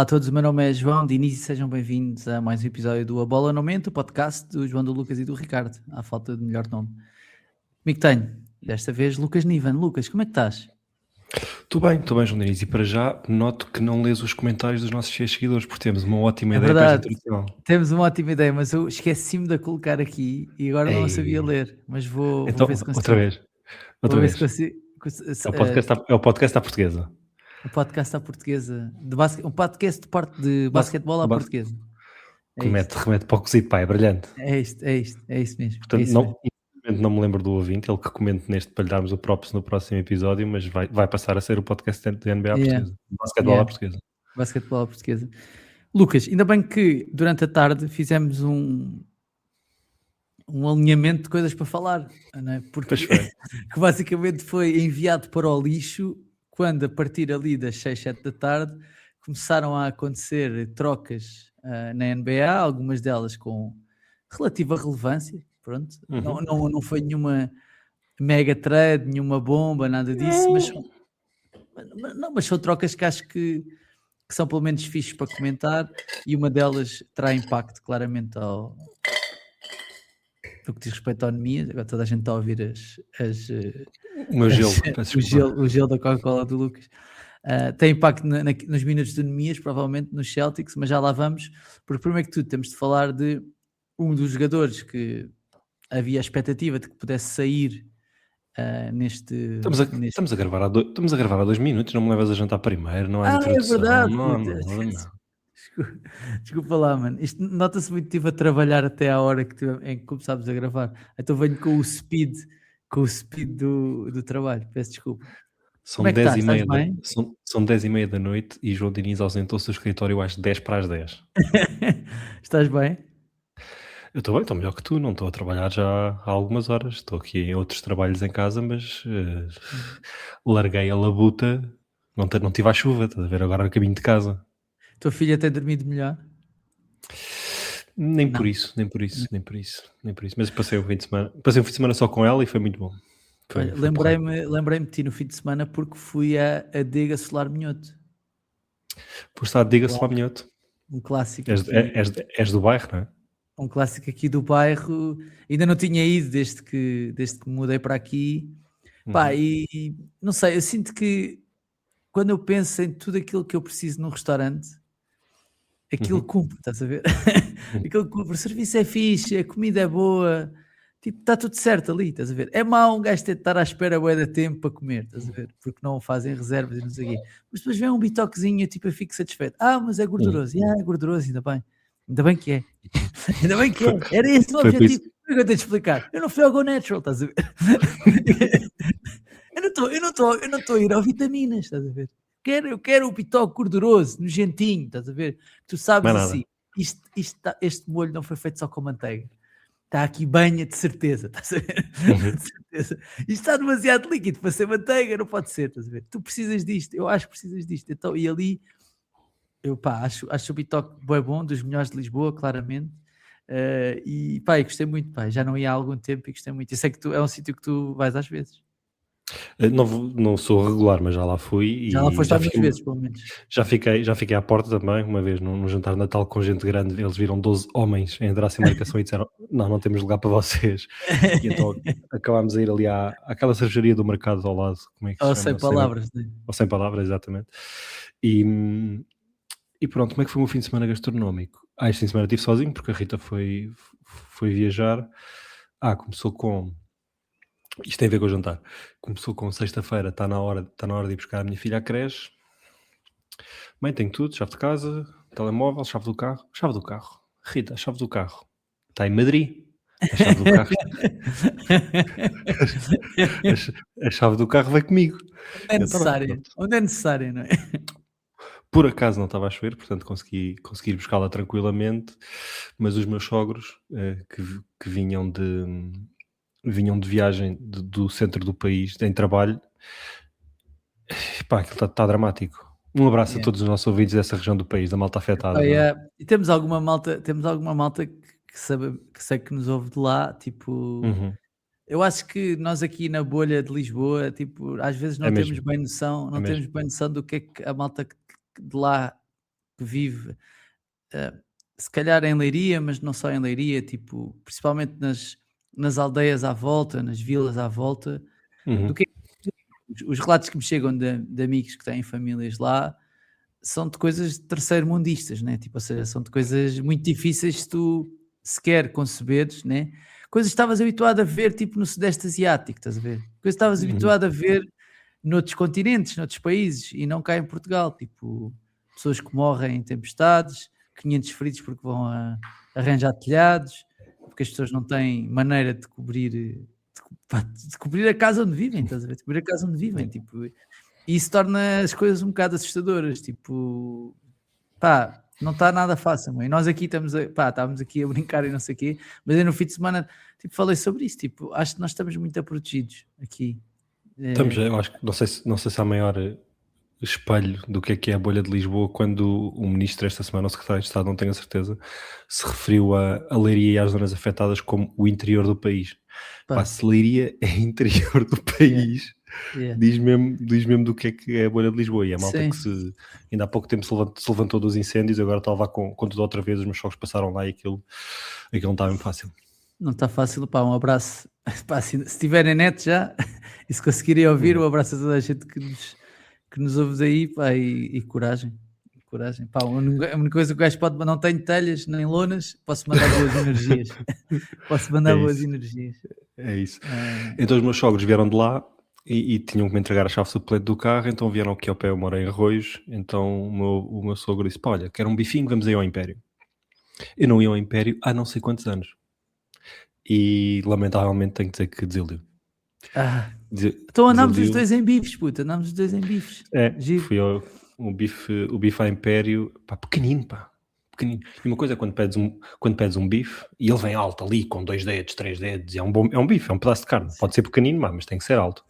Olá a todos, o meu nome é João Diniz e sejam bem-vindos a mais um episódio do A Bola no Momento, o podcast do João, do Lucas e do Ricardo, à falta de melhor nome. Comigo tenho, desta vez, Lucas Nivan. Lucas, como é que estás? Estou bem, João Diniz, e para já noto que não lês os comentários dos nossos 6 seguidores, porque temos uma ótima É ideia para esta verdade, introdução. temos uma ótima ideia, mas eu esqueci-me de a colocar aqui e agora não a sabia Ei, ler, mas vou então, ver se outra consigo. vez, Vou outra ver se vez. consigo. É o podcast à portuguesa. O podcast à portuguesa, um podcast de parte de Bas- basquetebol à bas- portuguesa. É isto, remete para o cozido, pá, é brilhante. é isto, é isto, é isso mesmo. É Portanto, isso mesmo. infelizmente não me lembro do ouvinte, ele que comente neste para lhe darmos o props no próximo episódio, mas vai passar a ser o podcast de NBA à Yeah, portuguesa, basquetebol à yeah. portuguesa. Basquetebol à portuguesa. Lucas, ainda bem que durante a tarde fizemos um alinhamento de coisas para falar, não é? Pois Porque foi. que basicamente foi enviado para o lixo quando a partir ali das 6, 7 da tarde começaram a acontecer trocas na NBA, algumas delas com relativa relevância, pronto, não foi nenhuma mega trade, nenhuma bomba, nada disso, mas são trocas que acho que são pelo menos fixes para comentar e uma delas terá impacto claramente no que diz respeito à anemia. Agora toda a gente está a ouvir O meu gelo, peço desculpa. o gelo da Coca-Cola do Lucas. Tem impacto nos minutos de anemias, provavelmente nos Celtics, mas já lá vamos, porque primeiro que tudo temos de falar de um dos jogadores que havia a expectativa de que pudesse sair neste... Estamos a gravar há 2 minutos, não me levas a jantar primeiro, não há É introdução, verdade, não há puta. nada, não. Desculpa lá, mano. Isto nota-se muito que estive a trabalhar até à hora em que começámos a gravar. Então venho com o speed do trabalho. Peço desculpa. São Como é que 10 estás? e Estás meia da, bem? são 10 e meia da noite e João Diniz ausentou-se do escritório às 10 para as 10. Estás bem? Eu estou bem, estou melhor que tu, não estou a trabalhar já há algumas horas, estou aqui em outros trabalhos em casa, mas larguei a labuta, não tive a chuva, estás a ver, agora no caminho de casa. Tua filha tem dormido melhor? Nem por Não. isso, mas passei um fim de semana só com ela e foi muito bom. Foi porreiro. Lembrei-me de ti no fim de semana porque fui a Adega Solar Minhoto. Por estar, diga-se lá, minhoto. Um clássico És, aqui. és do bairro, não é? Um clássico aqui do bairro. Ainda não tinha ido desde que me mudei para aqui. Pá, e não sei, eu sinto que quando eu penso em tudo aquilo que eu preciso num restaurante, aquilo cumpre, estás a ver? Aquilo cumpre, o serviço é fixe, a comida é boa, tipo, está tudo certo ali, estás a ver? É mau um gajo ter de estar à espera bué de tempo para comer, estás a ver? Porque não fazem reservas e não sei o quê. Mas depois vem um bitoquezinho, tipo, eu fico satisfeito. Mas é gorduroso. É gorduroso, ainda bem. Ainda bem que é. Ainda bem que é. Era esse o Foi por objetivo. O que eu tenho de explicar? Eu não fui ao Go Natural, estás a ver? Eu não estou a ir ao vitaminas, estás a ver? Eu quero o pitoque gorduroso, nojentinho, estás a ver? Tu sabes Mais nada. assim, este molho não foi feito só com manteiga. Está aqui banha de certeza, estás a ver? De certeza. Isto está demasiado líquido para ser manteiga, não pode ser, estás a ver? Tu precisas disto, eu acho que precisas disto. Então, e ali, eu acho o bitoque bem bom, dos melhores de Lisboa, claramente. E pá, eu gostei muito, pá, já não ia há algum tempo e gostei muito. Eu sei que é um sítio que tu vais às vezes. Não sou regular, mas já lá fui Já lá e foste algumas vezes, pelo menos. já fiquei à porta também, uma vez num jantar de Natal com gente grande, eles viram 12 homens a entrar sem marcação e disseram, não temos lugar para vocês. E então acabámos a ir ali àquela cervejaria do mercado ao lado, como é que se Ou chama? sem palavras, né? Ou sem palavras, exatamente. E pronto, como é que foi o meu fim de semana gastronómico? Este fim de semana estive sozinho, porque a Rita foi viajar. Começou com... Isto tem a ver com o jantar. Começou com sexta-feira, está na hora de ir buscar a minha filha à creche. Mãe, tenho tudo, chave de casa, telemóvel, chave do carro. Chave do carro. Rita, a chave do carro. Está em Madrid. A chave do carro. a chave do carro vai comigo. Onde é necessário, não é? Por acaso não estava a chover, portanto consegui ir buscá-la tranquilamente, mas os meus sogros, que vinham de viagem do centro do país, em trabalho, aquilo está dramático. Um abraço a todos os nossos ouvintes dessa região do país, da malta afetada. E temos alguma malta que sei que nos ouve de lá, tipo... Eu acho que nós aqui na bolha de Lisboa, tipo, às vezes não temos bem noção, temos bem noção do que é que a malta de lá que vive, se calhar em Leiria, mas não só em Leiria, tipo, principalmente nas aldeias à volta, nas vilas à volta, do que os relatos que me chegam de amigos que têm famílias lá são de coisas terceiro-mundistas, né? Tipo, ou seja, são de coisas muito difíceis se tu sequer conceberes, né? Coisas que estavas habituado a ver, tipo, no Sudeste Asiático, estás a ver? Coisas que estavas habituado a ver noutros continentes, noutros países, e não cá em Portugal, tipo, pessoas que morrem em tempestades, 500 feridos porque vão arranjar telhados, porque as pessoas não têm maneira de cobrir a casa onde vivem, estás a ver? De cobrir a casa onde vivem, tipo, e isso torna as coisas um bocado assustadoras, tipo, pá, não está nada fácil, mãe. Nós aqui estávamos aqui a brincar e não sei o quê, mas eu no fim de semana, tipo, falei sobre isso, tipo, acho que nós estamos muito protegidos aqui. Estamos, eu acho que não sei se há maior espelho do que é a bolha de Lisboa quando o ministro esta semana, o secretário de Estado, não tenho a certeza, se referiu a Leiria e às zonas afetadas como o interior do país. Pá, se Leiria é interior do país, diz mesmo do que é a bolha de Lisboa. E a malta que ainda há pouco tempo se levantou dos incêndios, agora está a levar com tudo outra vez, os meus sogros passaram lá e aquilo não está bem fácil. Não está fácil, pá, um abraço. Pá, se tiverem net já, e se conseguirem ouvir, um abraço a toda a gente que nos ouves aí, pá, e coragem. Coragem. Pá, a única coisa que o gajo pode, não tenho telhas nem lonas, posso mandar boas energias. Boas energias. É isso. Então os meus sogros vieram de lá e tinham que me entregar a chave suplente do carro, então vieram aqui ao pé, eu moro em Arroios, então o meu sogro disse, pá, olha, quero um bifinho, vamos aí ao Império. Eu não ia ao Império há não sei quantos anos. E lamentavelmente tenho que dizer que desiludiu. Então andámos os dois em bifes, puta, fui o bife a Império, pá, pequenino. E uma coisa é quando pedes um bife e ele vem alto ali com 2 dedos, 3 dedos, é um bife, é um pedaço de carne. Sim. Pode ser pequenino, mas tem que ser alto.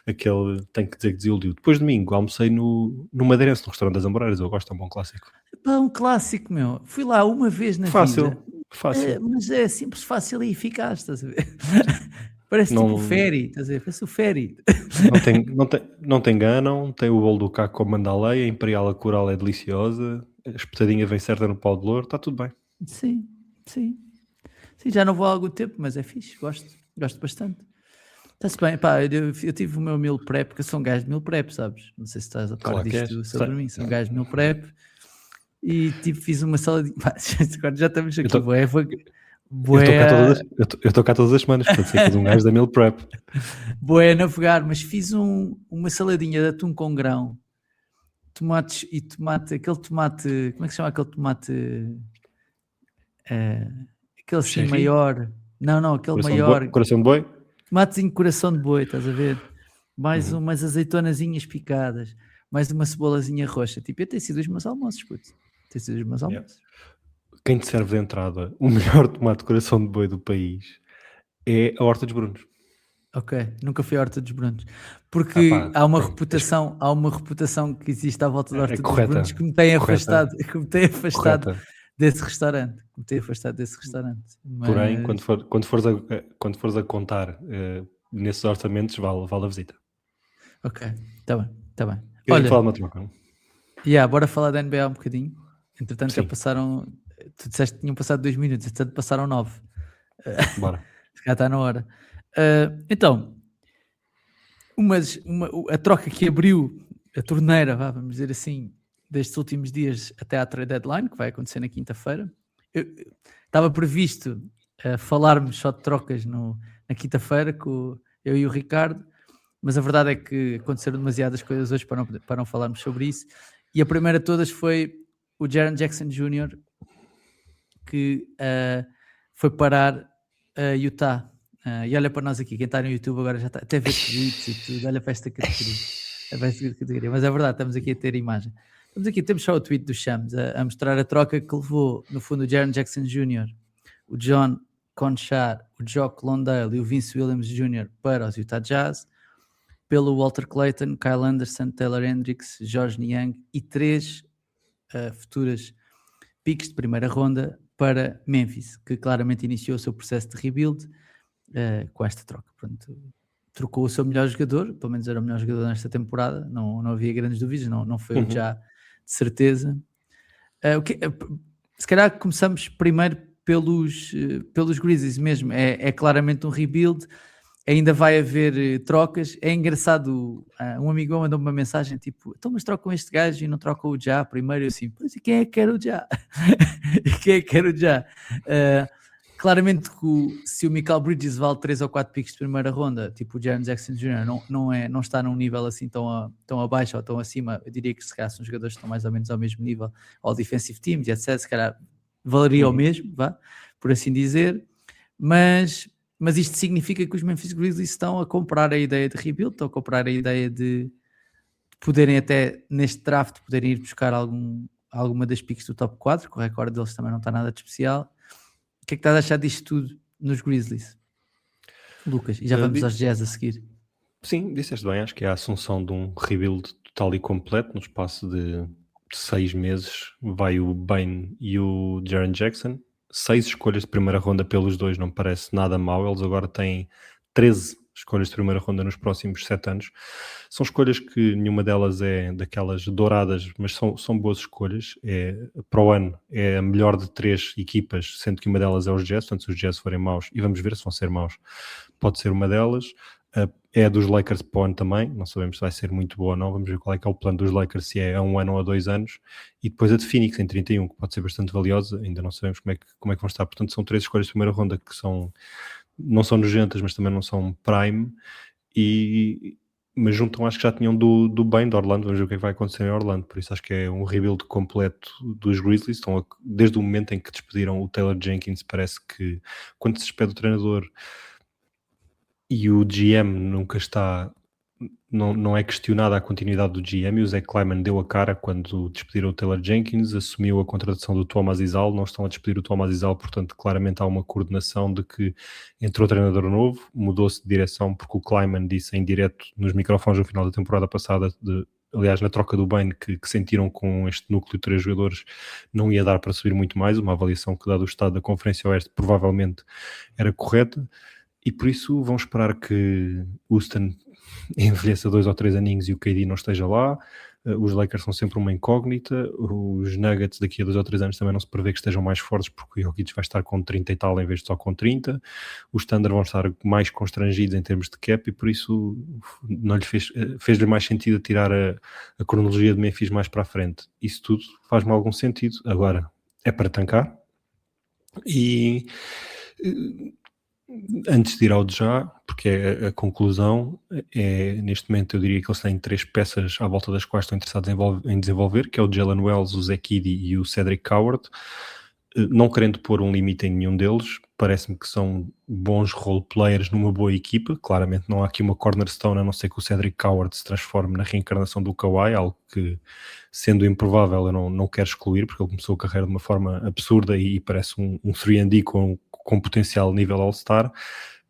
Aquele tem que dizer que desiludiu. Depois de domingo almocei no Madeirense, no restaurante das Amoreiras, eu gosto, é um bom clássico. Pá, um clássico, meu. Fui lá uma vez na vida. Fácil. Mas é simples, fácil e eficaz, estás a ver? Parece tipo o ferry, estás a ver? Parece o ferry. Não te enganam, tem o bolo do caco com mandaleia, a imperial a coral é deliciosa, a espetadinha vem certa no pau de louro, está tudo bem. Sim, já não vou há algum tempo, mas é fixe, gosto bastante. Está-se bem, pá, eu tive o meu meal prep, porque eu sou um gajo de meal prep, sabes? Não sei se estás a par disto sobre mim, sou um gajo de meal prep e tipo, fiz uma saladinha, agora já estamos aqui, eu estou cá todas as semanas, portanto sei que és um gajo da meal prep. Boé a navegar, mas fiz uma saladinha de atum com grão, tomates e aquele tomate, como é que se chama aquele tomate? Aquele assim maior. Não, aquele coração maior. Coração de boi? Tomatezinho coração de boi, estás a ver? Mais umas azeitonazinhas picadas, mais uma cebolazinha roxa. Tipo, eu tenho sido os meus almoços, puto. Quem te serve de entrada o melhor tomate de coração de boi do país é a Horta dos Brunos. Ok, nunca fui à Horta dos Brunos. Porque há uma reputação que existe à volta da Horta dos Brunos que me tem afastado desse restaurante. Porém, quando fores a contar nesses orçamentos, vale a visita. Ok, está bem. Olha, falar de uma troca. Bora falar da NBA um bocadinho. Entretanto, já passaram. Tu disseste que tinham passado 2 minutos, entretanto passaram 9. Bora. Já está na hora. Então, a troca que abriu a torneira, vamos dizer assim, destes últimos dias até à trade deadline, que vai acontecer na quinta-feira. Estava previsto falarmos só de trocas na quinta-feira com eu e o Ricardo, mas a verdade é que aconteceram demasiadas coisas hoje para não falarmos sobre isso. E a primeira de todas foi o Jaren Jackson Jr., que foi parar a Utah. E olha para nós aqui, quem está no YouTube agora já está até ver tweets e tudo, olha para esta categoria. Mas é verdade, estamos aqui a ter imagem. Temos só o tweet do Shams a mostrar a troca que levou, no fundo, o Jaren Jackson Jr., o John Conchar, o Jock Londale e o Vince Williams Jr. para os Utah Jazz, pelo Walter Clayton, Kyle Anderson, Taylor Hendricks, George Niang e 3 futuras picks de primeira ronda para Memphis, que claramente iniciou o seu processo de rebuild com esta troca. Pronto, trocou o seu melhor jogador, pelo menos era o melhor jogador nesta temporada, não havia grandes dúvidas, não foi o já de certeza. Se calhar começamos primeiro pelos Grizzlies mesmo. É claramente um rebuild. Ainda vai haver trocas. É engraçado, um amigo meu mandou-me uma mensagem tipo, então mas trocam este gajo e não trocam o Ja primeiro? Eu assim, pois e quem é que quer o Ja? E quem é que quer o Ja? Claramente que se o Mikal Bridges vale 3 ou 4 picks de primeira ronda, tipo o Jaren Jackson Jr. não está num nível assim tão abaixo ou tão acima. Eu diria que se calhar são jogadores que estão mais ou menos ao mesmo nível, ao defensive teams e etc, se calhar valeria o mesmo, vá, por assim dizer, mas isto significa que os Memphis Grizzlies estão a comprar a ideia de rebuild, estão a comprar a ideia de poderem até neste draft poderem ir buscar alguma das picks do top 4, que o recorde deles também não está nada de especial. O que é que estás a achar disto tudo nos Grizzlies, Lucas? E já vamos aos Jazz a seguir. Sim, disseste bem, acho que é a assunção de um rebuild total e completo no espaço de 6 meses. Vai o Bane e o Jaren Jackson. 6 escolhas de primeira ronda pelos dois não parece nada mau. Eles agora têm 13 escolhas de primeira ronda nos próximos 7 anos. São escolhas que nenhuma delas é daquelas douradas, mas são boas escolhas. Para o ano é a melhor de 3 equipas, sendo que uma delas é os Jazz. Portanto, se os Jazz forem maus, e vamos ver se vão ser maus, pode ser uma delas. É a dos Lakers para o ano também, não sabemos se vai ser muito boa ou não, vamos ver qual é que é o plano dos Lakers, se é a 1 ano ou a 2 anos, e depois a de Phoenix em 31, que pode ser bastante valiosa, ainda não sabemos como é que vão estar. Portanto são 3 escolhas de primeira ronda que não são nojentas, mas também não são prime, mas juntam, acho que já tinham do bem de Orlando. Vamos ver o que é que vai acontecer em Orlando, por isso acho que é um rebuild completo dos Grizzlies. Desde o momento em que despediram o Taylor Jenkins, parece que quando se despede o treinador e o GM nunca está, não é questionada a continuidade do GM, e o Zach Kleiman deu a cara quando despediram o Taylor Jenkins, assumiu a contratação do Thomas Izal, não estão a despedir o Thomas Izal, portanto claramente há uma coordenação de que entrou treinador novo, mudou-se de direção, porque o Kleiman disse em direto nos microfones no final da temporada passada, aliás na troca do Bane, que sentiram com este núcleo de 3 jogadores não ia dar para subir muito mais. Uma avaliação que, dado o estado da Conferência Oeste, provavelmente era correta. E por isso vão esperar que Houston envelheça 2 ou 3 aninhos e o KD não esteja lá. Os Lakers são sempre uma incógnita. Os Nuggets daqui a 2 ou 3 anos também não se prevê que estejam mais fortes, porque o Jokic vai estar com 30 e tal em vez de só com 30. Os Thunder vão estar mais constrangidos em termos de cap, e por isso não lhe fez-lhe mais sentido tirar a cronologia de Memphis mais para a frente. Isso tudo faz-me algum sentido. Agora, é para tancar. E antes de ir ao de já, porque a conclusão neste momento eu diria que eles têm 3 peças à volta das quais estão interessados em desenvolver, que é o Jalen Wells, o Zach Edey e o Cedric Coward. Não querendo pôr um limite em nenhum deles, parece-me que são bons role players numa boa equipa. Claramente não há aqui uma cornerstone, a não ser que o Cedric Coward se transforme na reencarnação do Kawhi, algo que, sendo improvável, eu não quero excluir, porque ele começou a carreira de uma forma absurda e parece um 3&D com potencial nível All-Star,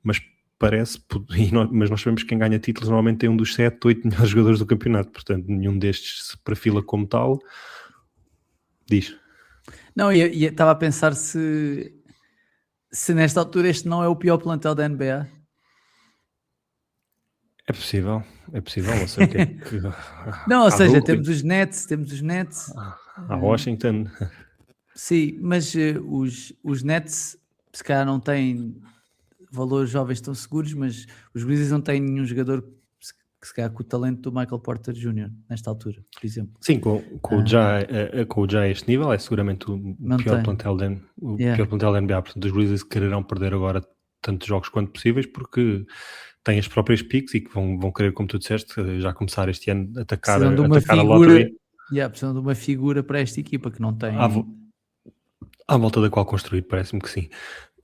mas mas nós sabemos que quem ganha títulos normalmente tem um dos 7, 8 melhores jogadores do campeonato, portanto nenhum destes se perfila como tal. Diz. Não, e estava a pensar se nesta altura este não é o pior plantel da NBA. É possível, não sei o que é que... Não, ou seja, temos os Nets. A Washington. Sim, mas os Nets se calhar não têm valores jovens tão seguros, mas os Grizzlies não têm nenhum jogador que se calhar com o talento do Michael Porter Jr. nesta altura, por exemplo. Sim, com o já a este nível é seguramente o pior plantel da NBA. Portanto, os Grizzlies quererão perder agora tantos jogos quanto possíveis, porque têm as próprias picks e que vão querer, como tu disseste, já começar este ano a atacar a lottery. Precisam de uma figura para esta equipa que não tem... À volta da qual construir, parece-me que sim.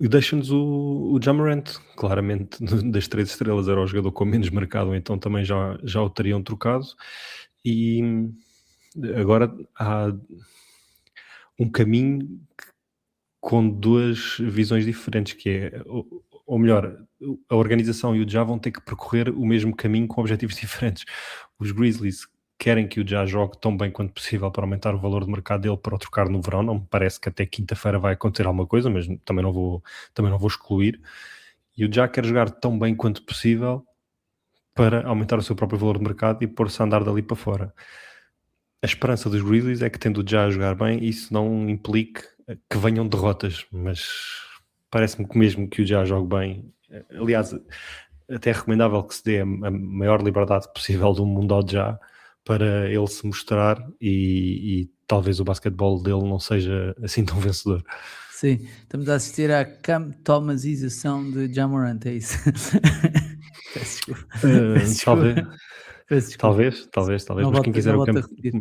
E deixa-nos o Ja Morant, claramente das 3 estrelas era o jogador com menos mercado, então também já o teriam trocado. E agora há um caminho com 2 visões diferentes, que é, ou melhor, a organização e o Ja vão ter que percorrer o mesmo caminho com objetivos diferentes. Os Grizzlies querem que o Ja jogue tão bem quanto possível para aumentar o valor de mercado dele para o trocar no verão. Não me parece que até quinta-feira vai acontecer alguma coisa, mas também não vou excluir. E o Ja quer jogar tão bem quanto possível para aumentar o seu próprio valor de mercado e pôr-se a andar dali para fora. a esperança dos Grizzlies é que, tendo já a jogar bem, isso não implique que venham derrotas, mas parece-me que mesmo que o já jogue bem, aliás, até é recomendável que se dê a maior liberdade possível do mundo ao já para ele se mostrar e talvez o basquetebol dele não seja assim tão vencedor. Sim, estamos a assistir à Cam Thomasização de Ja Morant, é isso? Peço desculpa. Talvez. Não Mas quem quiser não o volto a repetir.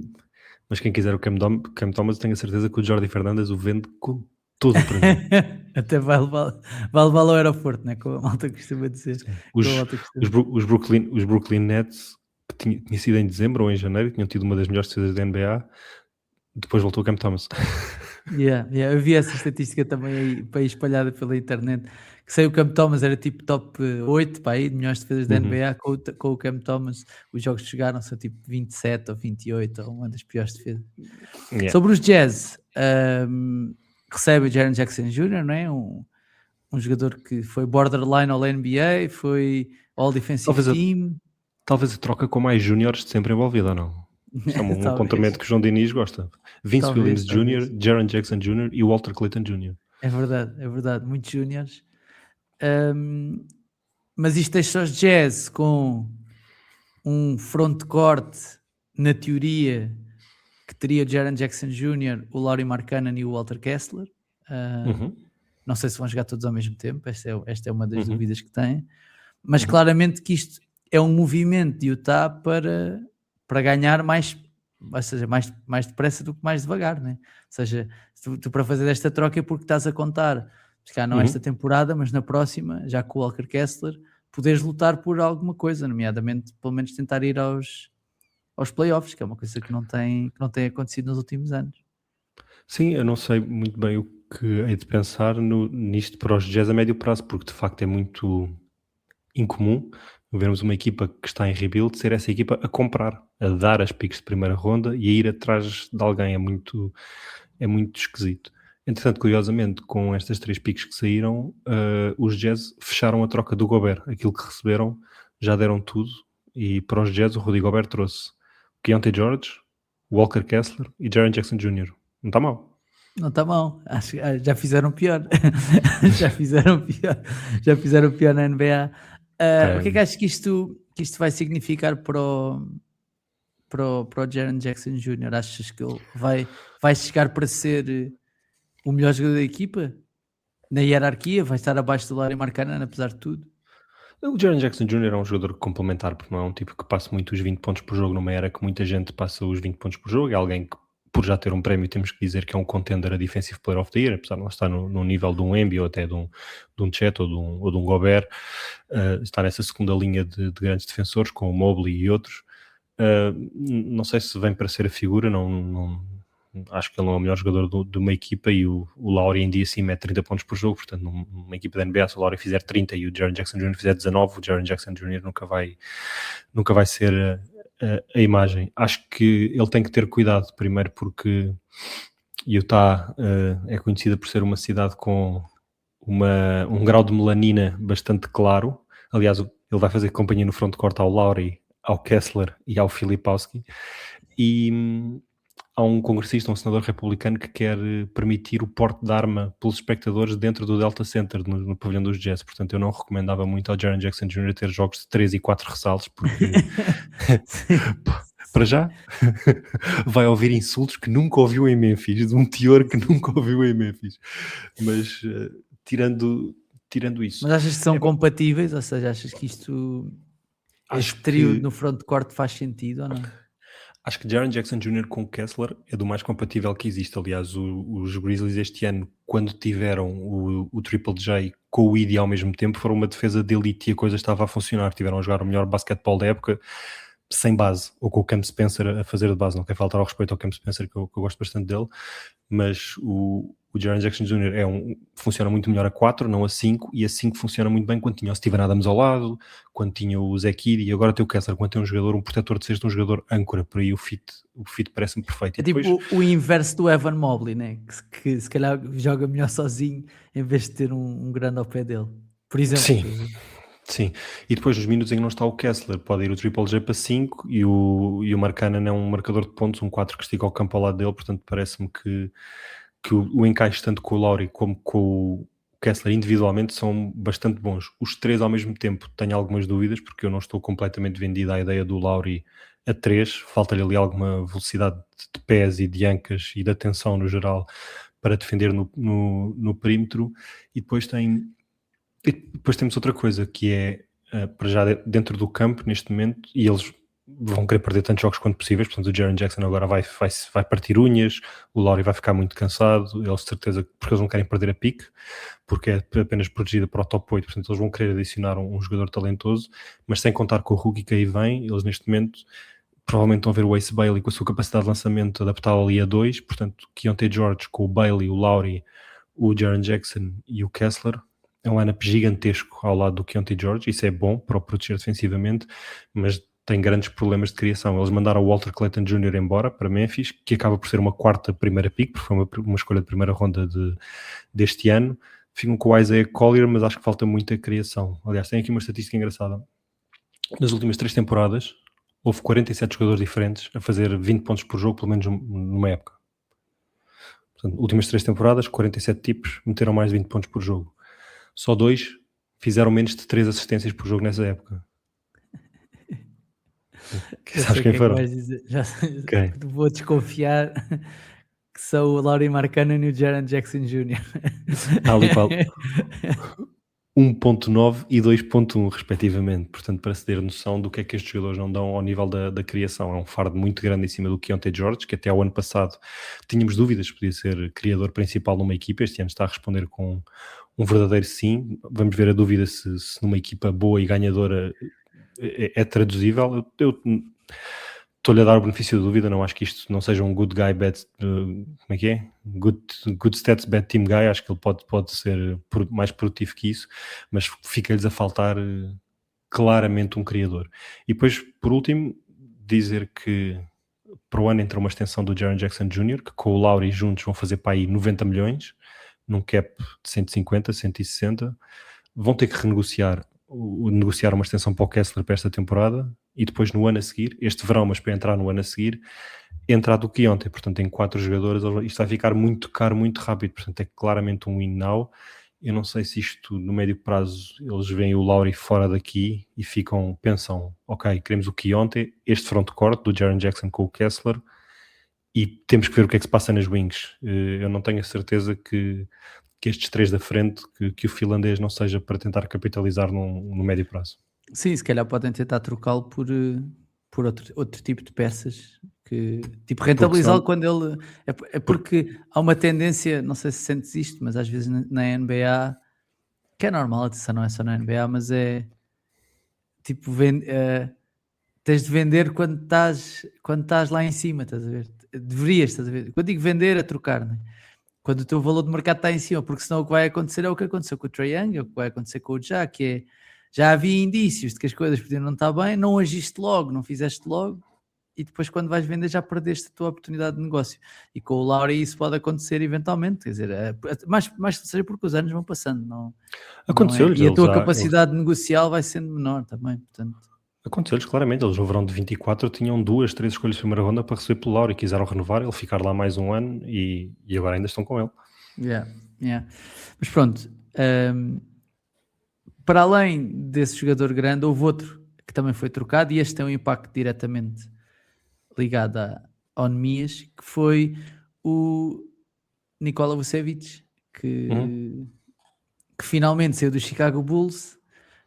Mas quem quiser o Cam Thomas, tenho a certeza que o Jordi Fernandes o vende com tudo para mim. Até vai levá-lo ao aeroporto, né? Como a malta costuma dizer. Os Brooklyn Nets, que tinha sido em dezembro ou em janeiro, tinham tido uma das melhores defesas da NBA, depois voltou o Cam Thomas. Eu vi essa estatística também aí, para aí espalhada pela internet, que sei o Cam Thomas era tipo top 8 para aí, de melhores defesas da NBA, com o Cam Thomas os jogos que chegaram são tipo 27 ou 28, ou uma das piores defesas. Sobre os Jazz, recebe o Jaren Jackson Jr., não é? Um jogador que foi borderline ao NBA, foi All Defensive Team. Talvez a troca com mais júniores de sempre envolvida, ou não? Isto é um apontamento que o João Diniz gosta. Vince Williams Jr., Jaren Jackson Jr. e Walter Clayton Jr. É verdade, muitos júniores. Mas isto deixa os Jazz com um frontcourt, na teoria, que teria o Jaren Jackson Jr., o Lauri Markkanen e o Walter Kessler. Não sei se vão jogar todos ao mesmo tempo, esta é uma das dúvidas que têm. Mas claramente que isto é um movimento de Utah para ganhar mais, ou seja, mais depressa do que mais devagar, né? Ou seja, tu para fazer esta troca é porque estás a contar, se calhar não esta temporada, mas na próxima, já com o Walker Kessler, poderes lutar por alguma coisa, nomeadamente, pelo menos tentar ir aos playoffs, que é uma coisa que não tem acontecido nos últimos anos. Sim, eu não sei muito bem o que hei de pensar nisto para os Jazz a médio prazo, porque de facto é muito incomum vermos uma equipa que está em rebuild ser essa equipa a comprar, a dar as picks de primeira ronda e a ir atrás de alguém. É muito esquisito. Entretanto, curiosamente, com estas 3 picks que saíram, os Jazz fecharam a troca do Gobert. Aquilo que receberam já deram tudo, e para os Jazz o Rudy Gobert trouxe Keontae George, Walker Kessler e Jaren Jackson Jr. Não está mal. Não está mal, acho que já fizeram pior. já fizeram pior na NBA. O que é que achas que isto vai significar para o Jaren Jackson Jr.? Achas que ele vai chegar para ser o melhor jogador da equipa? Na hierarquia? Vai estar abaixo do Lauri Markkanen, apesar de tudo? O Jaren Jackson Jr. é um jogador complementar, porque não é um tipo que passa muito os 20 pontos por jogo, numa era que muita gente passa os 20 pontos por jogo. É alguém que, por já ter um prémio, temos que dizer que é um contender a Defensive Player of the Year, apesar de não estar no nível de um Embiid ou até de um Chet ou de um Gobert. Está nessa segunda linha de grandes defensores, com o Mobley e outros. Não sei se vem para ser a figura, acho que ele não é o melhor jogador de uma equipa, e o Lauri em dia sim mete 30 pontos por jogo, portanto numa equipa da NBA, se o Lauri fizer 30 e o Jaren Jackson Jr. fizer 19, o Jaren Jackson Jr. nunca vai ser a imagem. Acho que ele tem que ter cuidado, primeiro porque Utah é conhecida por ser uma cidade com um grau de melanina bastante claro. Aliás, ele vai fazer companhia no frontcourt ao Lauri, ao Kessler e ao Filipowski, e há um congressista, um senador republicano, que quer permitir o porte de arma pelos espectadores dentro do Delta Center, no pavilhão dos Jazz. Portanto, eu não recomendava muito ao Jaren Jackson Jr. ter jogos de 3 e 4 ressaltos, porque para já vai ouvir insultos que nunca ouviu em Memphis, de um teor que nunca ouviu em Memphis. Mas tirando isso... Mas achas que são compatíveis? Ou seja, achas que este trio no frontcourt faz sentido ou não? Acho que Jaren Jackson Jr. com Kessler é do mais compatível que existe. Aliás, os Grizzlies este ano, quando tiveram o Triple J com o Idi ao mesmo tempo, foram uma defesa de elite e a coisa estava a funcionar. Tiveram a jogar o melhor basquetebol da época sem base, ou com o Cam Spencer a fazer de base. Não quer faltar ao respeito ao Cam Spencer, que eu gosto bastante dele, mas o Jaren Jackson Jr. funciona muito melhor a 4, não a 5, e a 5 funciona muito bem quando tinha o Steven Adams ao lado, quando tinha o Zach Edey, e agora tem o Kessler, quando tem um jogador, um protetor de cesta, um jogador âncora. Por aí o fit parece-me perfeito. É tipo o inverso do Evan Mobley, né? que se calhar joga melhor sozinho em vez de ter um grande ao pé dele, por exemplo. Sim, e depois nos minutos em que não está o Kessler, pode ir o Triple J para 5 e o Markkanen é um marcador de pontos, um 4 que estica ao campo ao lado dele, portanto parece-me que o encaixe tanto com o Lowry como com o Kessler individualmente são bastante bons. Os três ao mesmo tempo tenho algumas dúvidas, porque eu não estou completamente vendido à ideia do Lowry a 3, falta-lhe ali alguma velocidade de pés e de ancas e de atenção no geral para defender no perímetro, e depois temos outra coisa que é para já dentro do campo neste momento, e eles vão querer perder tantos jogos quanto possíveis, portanto o Jaren Jackson agora vai partir unhas, o Lowry vai ficar muito cansado, eles de certeza, porque eles não querem perder a pique, porque é apenas protegida para o top 8, portanto eles vão querer adicionar um jogador talentoso, mas sem contar com o rookie que aí vem, eles neste momento provavelmente vão ver o Ace Bailey com a sua capacidade de lançamento adaptada ali a 2, portanto Keyonte George com o Bailey, o Lowry, o Jaren Jackson e o Kessler, é um lineup gigantesco ao lado do Keyonte George, isso é bom para o proteger defensivamente, mas tem grandes problemas de criação. Eles mandaram o Walter Clayton Jr. embora para Memphis, que acaba por ser uma quarta primeira pick, porque foi uma escolha de primeira ronda deste ano. Ficam com o Isaiah Collier, mas acho que falta muita criação. Aliás, tem aqui uma estatística engraçada. Nas últimas 3 temporadas, houve 47 jogadores diferentes a fazer 20 pontos por jogo, pelo menos numa época. Portanto, últimas 3 temporadas, 47 tipos meteram mais de 20 pontos por jogo. Só 2 fizeram menos de 3 assistências por jogo nessa época. Sabes quem foram? Okay. Vou desconfiar que são o Lowry Markkanen e o Jaren Jackson Jr. Ali qual 1.9 e 2.1 respectivamente, portanto para se ter noção do que é que estes jogadores não dão ao nível da criação. É um fardo muito grande em cima do Keyonte George, que até ao ano passado tínhamos dúvidas se podia ser criador principal numa equipa, este ano está a responder com um verdadeiro sim. Vamos ver a dúvida se numa equipa boa e ganhadora é traduzível. Eu estou-lhe a dar o benefício da dúvida, não acho que isto não seja um good guy, bad, como é que é? Good stats, bad team guy. Acho que ele pode ser mais produtivo que isso, mas fica-lhes a faltar claramente um criador. E depois, por último, dizer que para o ano entra uma extensão do Jaren Jackson Jr., que com o Lowry juntos vão fazer para aí 90 milhões, num cap de 150, 160. Vão ter que negociar uma extensão para o Kessler para esta temporada, e depois no ano a seguir, este verão, mas para entrar no ano a seguir, entra a do Keyonte. Portanto tem 4 jogadores, isto vai ficar muito caro, muito rápido, portanto é claramente um win now. Eu não sei se isto no médio prazo eles veem o Lowry fora daqui e pensam, ok, queremos o Keyonte, este frontcourt do Jaren Jackson com o Kessler, e temos que ver o que é que se passa nas wings. Eu não tenho a certeza que estes 3 da frente, que o finlandês não seja para tentar capitalizar no médio prazo. Sim, se calhar podem tentar trocá-lo por outro tipo de peças, que tipo rentabilizá-lo quando ele... É porque há uma tendência, não sei se sentes isto, mas às vezes na NBA, que é normal, atenção, não é só na NBA, mas é tipo, tens de vender quando estás lá em cima, estás a ver? Deverias, estás a ver? Quando digo vender, é trocar, não é? Quando o teu valor de mercado está em cima, porque senão o que vai acontecer é o que aconteceu com o Trae Young, é o que vai acontecer com o Ja, que é, já havia indícios de que as coisas podiam não estar bem, não agiste logo, não fizeste logo, e depois quando vais vender já perdeste a tua oportunidade de negócio. E com o Lowry isso pode acontecer eventualmente, quer dizer, mais que seja porque os anos vão passando, não aconteceu-lhes, e a tua capacidade negocial vai sendo menor também, portanto. Aconteceu-lhes claramente, eles no verão de 24 tinham 2, 3 escolhas de primeira ronda para receber pelo Lowry, quiseram renovar, ele ficar lá mais um ano e agora ainda estão com ele. Yeah. Mas pronto, para além desse jogador grande, houve outro que também foi trocado, e este tem um impacto diretamente ligado ao Nemias, que foi o Nikola Vucevic, que finalmente saiu do Chicago Bulls.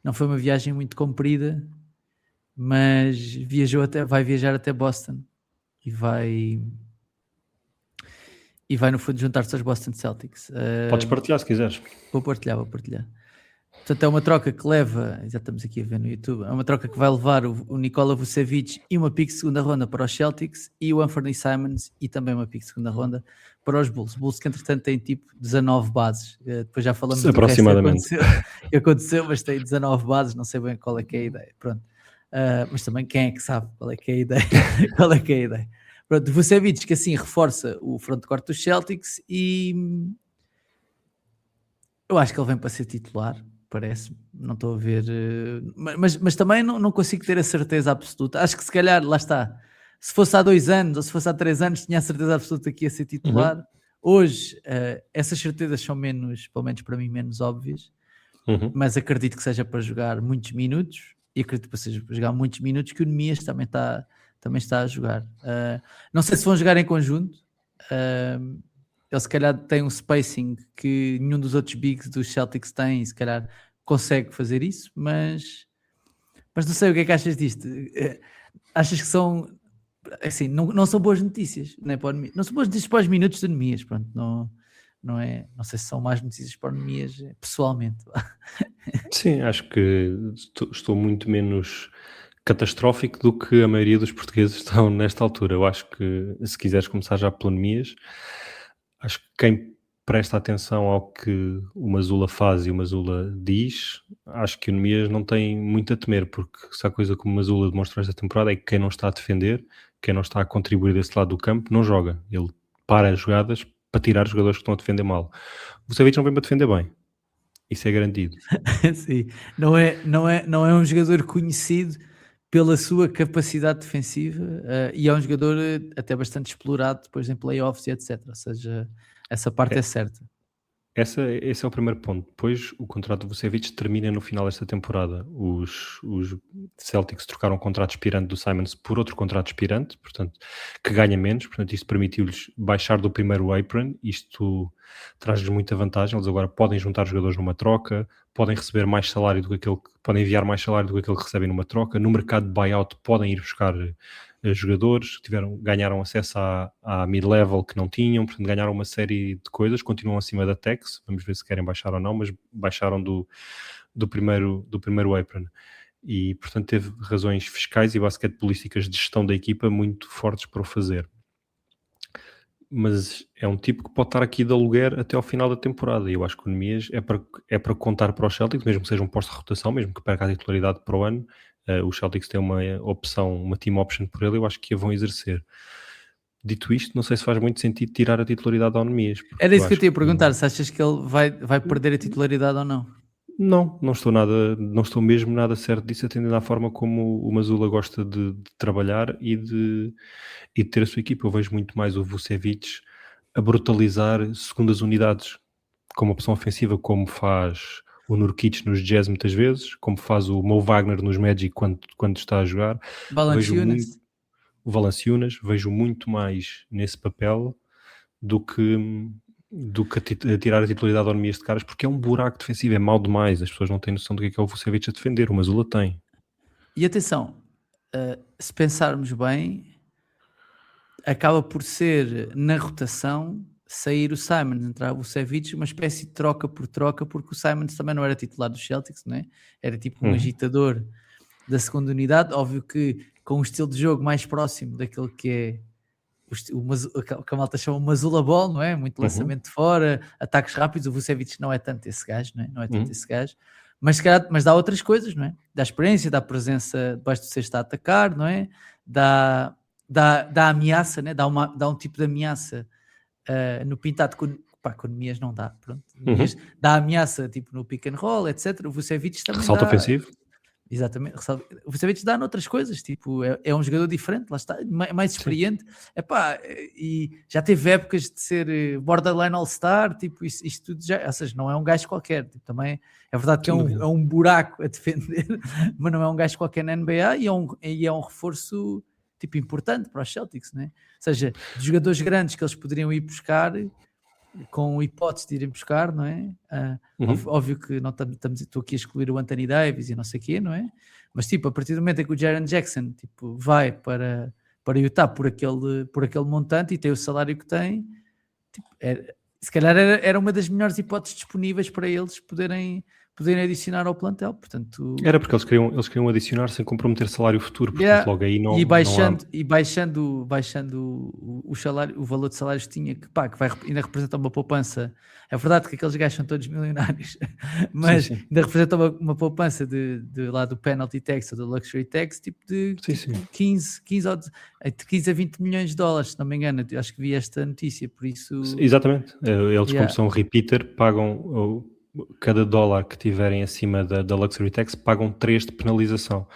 Não foi uma viagem muito comprida, mas vai viajar até Boston e vai no fundo juntar-se aos Boston Celtics. Podes partilhar se quiseres. Vou partilhar. Portanto, é uma troca que leva, já estamos aqui a ver no YouTube, é uma troca que vai levar o Nikola Vucevic e uma pick de segunda ronda para os Celtics, e o Anthony Simons e também uma pick de segunda ronda para os Bulls. Bulls que entretanto tem tipo 19 bases, depois já falamos do aproximadamente. Que aconteceu, mas tem 19 bases, não sei bem qual é que é a ideia. Pronto. Mas também quem é que sabe qual é que é a ideia? Pronto, Vucevic que assim reforça o frontcourt dos Celtics, e eu acho que ele vem para ser titular. parece, não estou a ver, mas também não consigo ter a certeza absoluta. Acho que se calhar, lá está, se fosse há 2 anos ou se fosse há 3 anos, tinha a certeza absoluta que ia ser titular. Hoje, essas certezas são menos, pelo menos para mim, menos óbvias, mas acredito que seja para jogar muitos minutos, e acredito que seja para jogar muitos minutos, que o Nemias também está a jogar. Não sei se vão jogar em conjunto. Ele se calhar tem um spacing que nenhum dos outros bigs dos Celtics tem, e se calhar consegue fazer isso, mas não sei o que é que achas disto. Achas que são, assim, não são boas notícias, né, para o Nemias? Não são boas notícias para os minutos do Nemias, pronto, não sei se são más notícias para o Nemias pessoalmente. Sim, acho que estou muito menos catastrófico do que a maioria dos portugueses estão nesta altura. Eu acho que, se quiseres começar já pelo Nemias, acho que quem presta atenção ao que o Mazzulla faz e o Mazzulla diz, acho que o Nemias não tem muito a temer, porque se há coisa que o Mazzulla demonstrou esta temporada é que quem não está a defender, quem não está a contribuir desse lado do campo, não joga. Ele para as jogadas para tirar os jogadores que estão a defender mal. O Vucevic não vem para defender bem. Isso é garantido. Sim, não é um jogador conhecido pela sua capacidade defensiva, e é um jogador até bastante explorado depois em playoffs e etc. Ou seja, essa parte é certa. Esse é o primeiro ponto. Depois, o contrato do Vucevic termina no final desta temporada. Os Celtics trocaram um contrato expirante do Simons por outro contrato expirante, portanto, que ganha menos. Portanto, isto permitiu-lhes baixar do primeiro apron. Isto traz-lhes muita vantagem. Eles agora podem juntar jogadores numa troca, podem receber mais salário do que aquele, podem enviar mais salário do que aquele que recebem numa troca. No mercado de buyout podem ir buscar jogadores, ganharam acesso à mid-level que não tinham, portanto ganharam uma série de coisas, continuam acima da tax, vamos ver se querem baixar ou não, mas baixaram do primeiro apron. E, portanto, teve razões fiscais e basquetebolísticas de gestão da equipa muito fortes para o fazer. Mas é um tipo que pode estar aqui de aluguer até ao final da temporada, e eu acho que o Nemias é para contar para os Celtics, mesmo que seja um posto de rotação, mesmo que perca a titularidade para o ano. Os Celtics têm uma opção, uma team option por ele, eu acho que a vão exzer. Dito isto, não sei se faz muito sentido tirar a titularidade ao Nemias. Era isso que eu te ia perguntar, se achas que ele vai perder a titularidade ou não? Não estou mesmo nada certo disso, atendendo à forma como o Mazzulla gosta de trabalhar e de ter a sua equipa. Eu vejo muito mais o Vucevic a brutalizar segundas unidades como opção ofensiva, como faz o Nurkic nos Jazz muitas vezes, como faz o Mo Wagner nos Magic quando está a jogar. O Valanciunas, vejo muito mais nesse papel do que a tirar a titularidade ao Nemias de caras, porque é um buraco defensivo, é mau demais, as pessoas não têm noção do que é o Vucevic a defender, o Mazzulla tem. E atenção, se pensarmos bem, acaba por ser, na rotação, sair o Simons, entrar o Vucevic, uma espécie de troca por troca, porque o Simons também não era titular dos Celtics, não é? Era tipo um agitador da segunda unidade, óbvio que com um estilo de jogo mais próximo daquele que é o que a malta chama o Mazzulla Ball, não é? Muito lançamento de fora, ataques rápidos. O Vucevic não é tanto esse gajo, não é? Não é tanto esse gajo, mas dá outras coisas, não é? Dá experiência, dá presença debaixo do cesto a atacar, não é? Dá ameaça, né? Dá um tipo de ameaça no pintado com o Nemias não dá, pronto. Nemias dá ameaça tipo no pick and roll, etc. O Vucevic também ressalto ofensivo. Exatamente, o Vucevic dá noutras coisas, tipo, é um jogador diferente, lá está, mais experiente. Epá, e já teve épocas de ser borderline all-star, tipo, isto tudo já, ou seja, não é um gajo qualquer, tipo, também é verdade que é um buraco a defender, mas não é um gajo qualquer na NBA, e é um reforço tipo importante para os Celtics, né? Ou seja, de jogadores grandes que eles poderiam ir buscar, com hipótese de irem buscar, não é? Óbvio que não estou aqui a excluir o Anthony Davis e não sei o quê, não é? Mas tipo, a partir do momento em que o Jaren Jackson tipo, vai para Utah por aquele montante e tem o salário que tem, tipo, se calhar era uma das melhores hipóteses disponíveis para eles poderem adicionar ao plantel, portanto... Era porque eles queriam adicionar sem comprometer salário futuro, portanto logo aí não... baixando o salário, o valor de salários que tinha, que ainda representa uma poupança. É verdade que aqueles gajos são todos milionários, mas ainda representa uma poupança de lá do penalty tax ou do luxury tax, tipo de 15 a 20 milhões de dólares, se não me engano. Eu acho que vi esta notícia, por isso... Exatamente. Eles como são repeater, pagam... cada dólar que tiverem acima da Luxury Tax pagam 3 de penalização.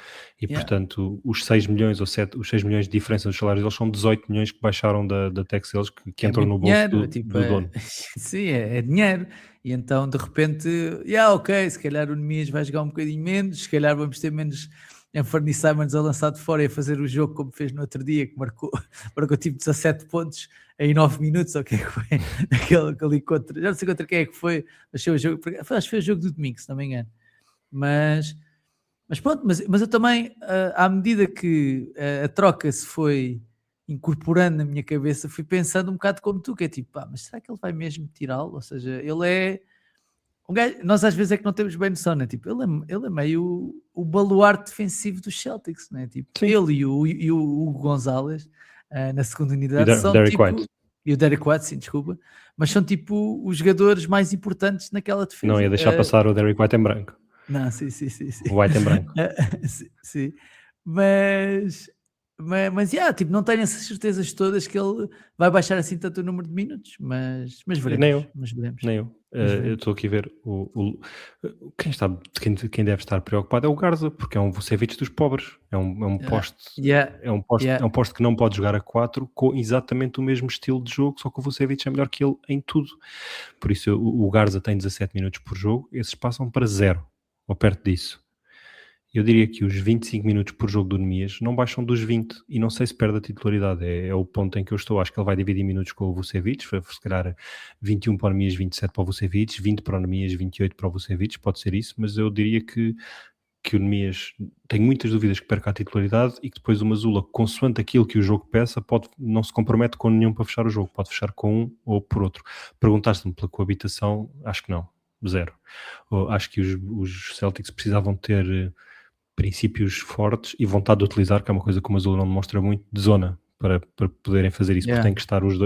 E, Yeah. portanto, os 6 milhões ou 7, os 6 milhões de diferença dos salários deles são 18 milhões que baixaram da tax deles, que entram no bolso do dono. Sim, é dinheiro. E então, de repente, ok, se calhar o Nemias vai jogar um bocadinho menos, se calhar vamos ter menos Anthony Simons a lançar de fora e a fazer o jogo como fez no outro dia, que marcou tipo 17 pontos em 9 minutos, ou o que é que foi? aquele contra, já não sei contra quem é que foi, mas foi o jogo, acho que foi o jogo do domingo, se não me engano. Mas pronto, mas eu também, à medida que a troca se foi incorporando na minha cabeça, fui pensando um bocado como tu, que é tipo, mas será que ele vai mesmo tirá-lo? Ou seja, ele é um gajo, nós às vezes é que não temos bem noção, né? Tipo, ele é meio o baluarte defensivo dos Celtics, né? Tipo, Sim. ele e o Hugo Gonzalez na segunda unidade são Derek tipo... White. E o Derek White, sim, desculpa. Mas são tipo os jogadores mais importantes naquela defesa. Não ia deixar passar o Derek White em branco. Não, sim. O White em branco. sim. Mas tipo, não tenho essas certezas todas que ele vai baixar assim tanto o número de minutos, mas veremos. Nem eu. Eu estou aqui a ver quem deve estar preocupado é o Garza, porque é um Vucevic dos pobres. É um poste é um poste que não pode jogar a 4 com exatamente o mesmo estilo de jogo, só que o Vucevic é melhor que ele em tudo. Por isso o Garza tem 17 minutos por jogo, esses passam para 0 ou perto disso. Eu diria que os 25 minutos por jogo do Nemias não baixam dos 20 e não sei se perde a titularidade. É o ponto em que eu estou. Acho que ele vai dividir minutos com o Vucevic, se calhar 21 para o Nemias, 27 para o Vucevic, 20 para o Nemias, 28 para o Vucevic, pode ser isso, mas eu diria que o Nemias tem muitas dúvidas que perca a titularidade e que depois o Mazzulla, consoante aquilo que o jogo peça, não se compromete com nenhum para fechar o jogo, pode fechar com um ou por outro. Perguntaste-me pela coabitação, acho que não, 0. Acho que os Celtics precisavam ter princípios fortes e vontade de utilizar, que é uma coisa que o Mazzulla não demonstra muito, de zona, para poderem fazer isso, porque tinham que estar os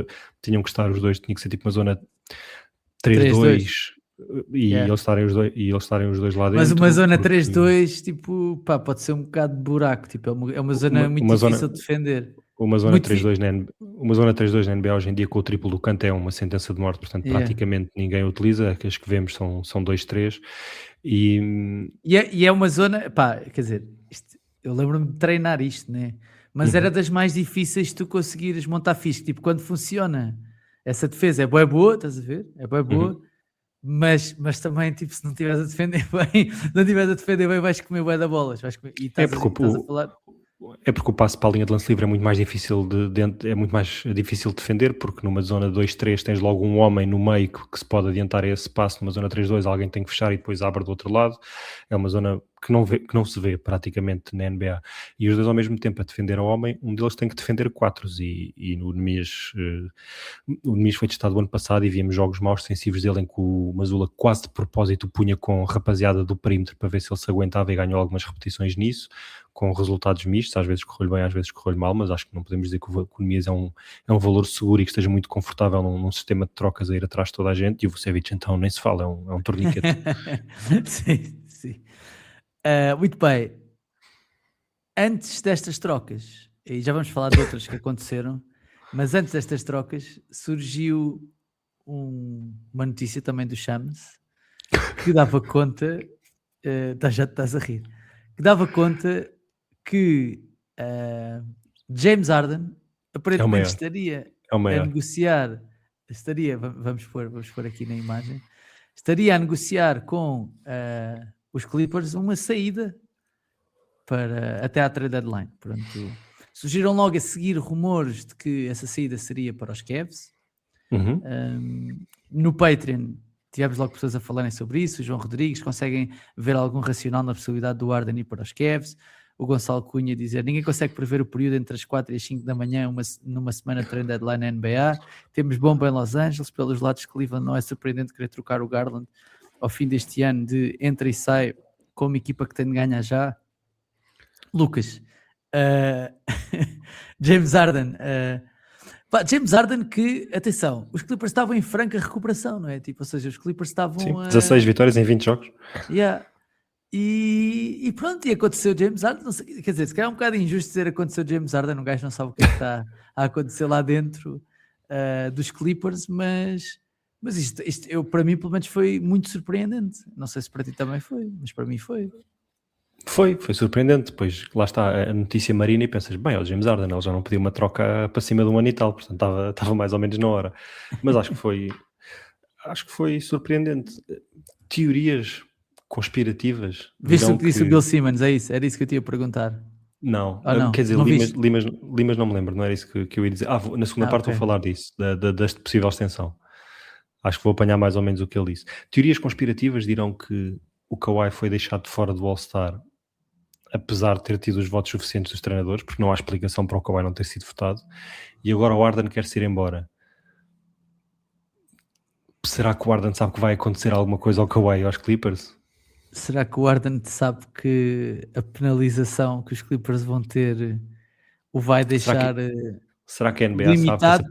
dois, tinha que ser tipo uma zona 3-2 e eles estarem os dois lá dentro. Mas uma zona 3-2, tipo, pode ser um bocado de buraco, tipo, é uma zona muito difícil de defender. Uma zona 3-2 na NBA hoje em dia com o triplo do canto é uma sentença de morte, portanto praticamente ninguém utiliza, as que vemos são 2-3 e é uma zona, quer dizer, eu lembro-me de treinar isto, né? Mas era das mais difíceis de tu conseguires montar fixe, tipo, quando funciona essa defesa é bué boa, estás a ver? É bué boa, mas também, tipo, se não estiveres a defender bem, vais comer bué da bolas, e estás a falar... É porque o passo para a linha de lance livre é muito mais difícil de defender, porque numa zona 2-3 tens logo um homem no meio que se pode adiantar a esse passo, numa zona 3-2 alguém tem que fechar e depois abre do outro lado. É uma zona que não se vê praticamente na NBA. E os dois ao mesmo tempo a defender ao homem, um deles tem que defender 4 e no Nemias foi testado o ano passado e víamos jogos maus defensivos dele em que o Mazzulla quase de propósito punha com rapaziada do perímetro para ver se ele se aguentava e ganhou algumas repetições nisso, com resultados mistos, às vezes correu-lhe bem, às vezes correu-lhe mal, mas acho que não podemos dizer que o Nemias é um valor seguro e que esteja muito confortável num sistema de trocas a ir atrás de toda a gente, e o Vucevic então nem se fala, é um torniquete. Sim. Muito bem. Antes destas trocas, e já vamos falar de outras que aconteceram, mas antes destas trocas surgiu uma notícia também do Shams que dava conta, já te estás a rir, que dava conta que James Harden aparentemente estaria a negociar, vamos pôr aqui na imagem, estaria a negociar com os Clippers uma saída até à trade deadline. Pronto. Surgiram logo a seguir rumores de que essa saída seria para os Cavs. No Patreon tivemos logo pessoas a falarem sobre isso. O João Rodrigues, conseguem ver algum racional na possibilidade do Harden ir para os Cavs. O Gonçalo Cunha dizer: ninguém consegue prever o período entre as 4 e as 5 da manhã numa semana de trade deadline na NBA. Temos bomba em Los Angeles, pelos lados de Cleveland não é surpreendente querer trocar o Garland ao fim deste ano de entra e sai com uma equipa que tem de ganhar já. Lucas, James Harden, James Harden que, atenção, os Clippers estavam em franca recuperação, não é? Tipo, ou seja, os Clippers estavam... Sim, 16 vitórias em 20 jogos. E pronto, e aconteceu James Harden, não sei, quer dizer, se calhar é um bocado injusto dizer aconteceu James Harden, um gajo não sabe o que é que está a acontecer lá dentro dos Clippers, mas Mas isto para mim, pelo menos, foi muito surpreendente. Não sei se para ti também foi, mas para mim foi. Foi surpreendente. Depois lá está a notícia marina e pensas, bem, o James Harden, ele já não pediu uma troca para cima de um ano e tal, portanto estava mais ou menos na hora. Mas acho que foi surpreendente. Teorias conspirativas Viste dirão o que disse o Bill Simmons? É isso? Era isso que eu te ia perguntar. Não, Não? quer dizer, Não Limas não me lembro, não era isso que eu ia dizer. Na segunda parte okay. vou falar disso, desta possível extensão. Acho que vou apanhar mais ou menos o que ele disse. Teorias conspirativas dirão que o Kawhi foi deixado de fora do All-Star, apesar de ter tido os votos suficientes dos treinadores, porque não há explicação para o Kawhi não ter sido votado, e agora o Harden quer se ir embora. Será que o Harden sabe que vai acontecer alguma coisa ao Kawhi e aos Clippers? Será que o Harden sabe que a penalização que os Clippers vão ter o vai deixar será que a NBA limitado?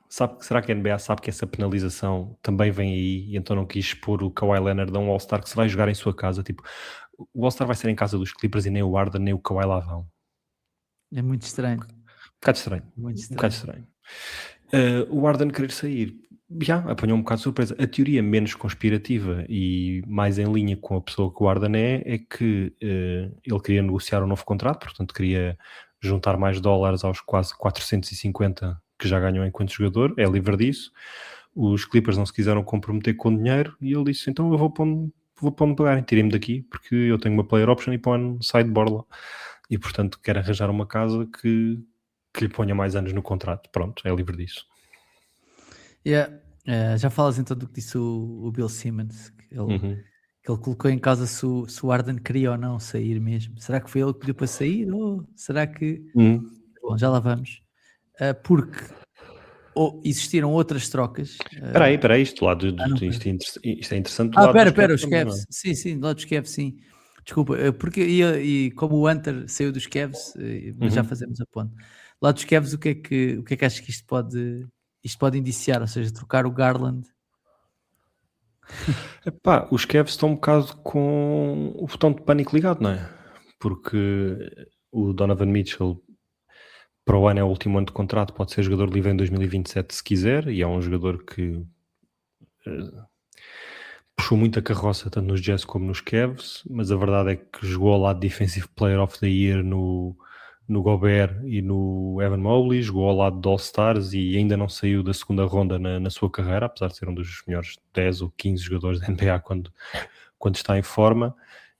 será que a NBA sabe que essa penalização também vem aí e então não quis expor o Kawhi Leonard a um All-Star que se vai jogar em sua casa? Tipo, o All-Star vai ser em casa dos Clippers e nem o Harden nem o Kawhi lá vão. É muito estranho. Um bocado estranho. Muito estranho. Um bocado estranho. O Harden querer sair, já apanhou um bocado de surpresa. A teoria menos conspirativa e mais em linha com a pessoa que o Harden é que ele queria negociar um novo contrato, portanto queria juntar mais dólares aos quase 450 que já ganhou enquanto jogador, é livre disso. Os Clippers não se quiseram comprometer com dinheiro e ele disse, então eu vou para me pagarem, tirem-me daqui porque eu tenho uma player option e para o ano sai de borla. E portanto quero arranjar uma casa que lhe ponha mais anos no contrato. Pronto, é livre disso. Já falas então do que disse o Bill Simmons, que ele colocou em causa se o Harden queria ou não sair mesmo. Será que foi ele que pediu para sair? Ou será que... Bom, já lá vamos. Porque existiram outras trocas. Espera aí, isto é interessante do lado dos Cavs. Sim, do lado dos Cavs, sim. Desculpa, porque e como o Hunter saiu dos Cavs, mas já fazemos a ponte. Lá dos Cavs, o que é que achas que isto pode indiciar? Ou seja, trocar o Garland? Epá, os Cavs estão um bocado com o botão de pânico ligado, não é? Porque o Donovan Mitchell para o ano é o último ano de contrato, pode ser jogador livre em 2027 se quiser, e é um jogador que puxou muito a carroça tanto nos Jazz como nos Cavs, mas a verdade é que jogou ao lado de Defensive Player of the Year no Gobert e no Evan Mobley, jogou ao lado de All-Stars e ainda não saiu da segunda ronda na sua carreira, apesar de ser um dos melhores 10 ou 15 jogadores da NBA quando está em forma,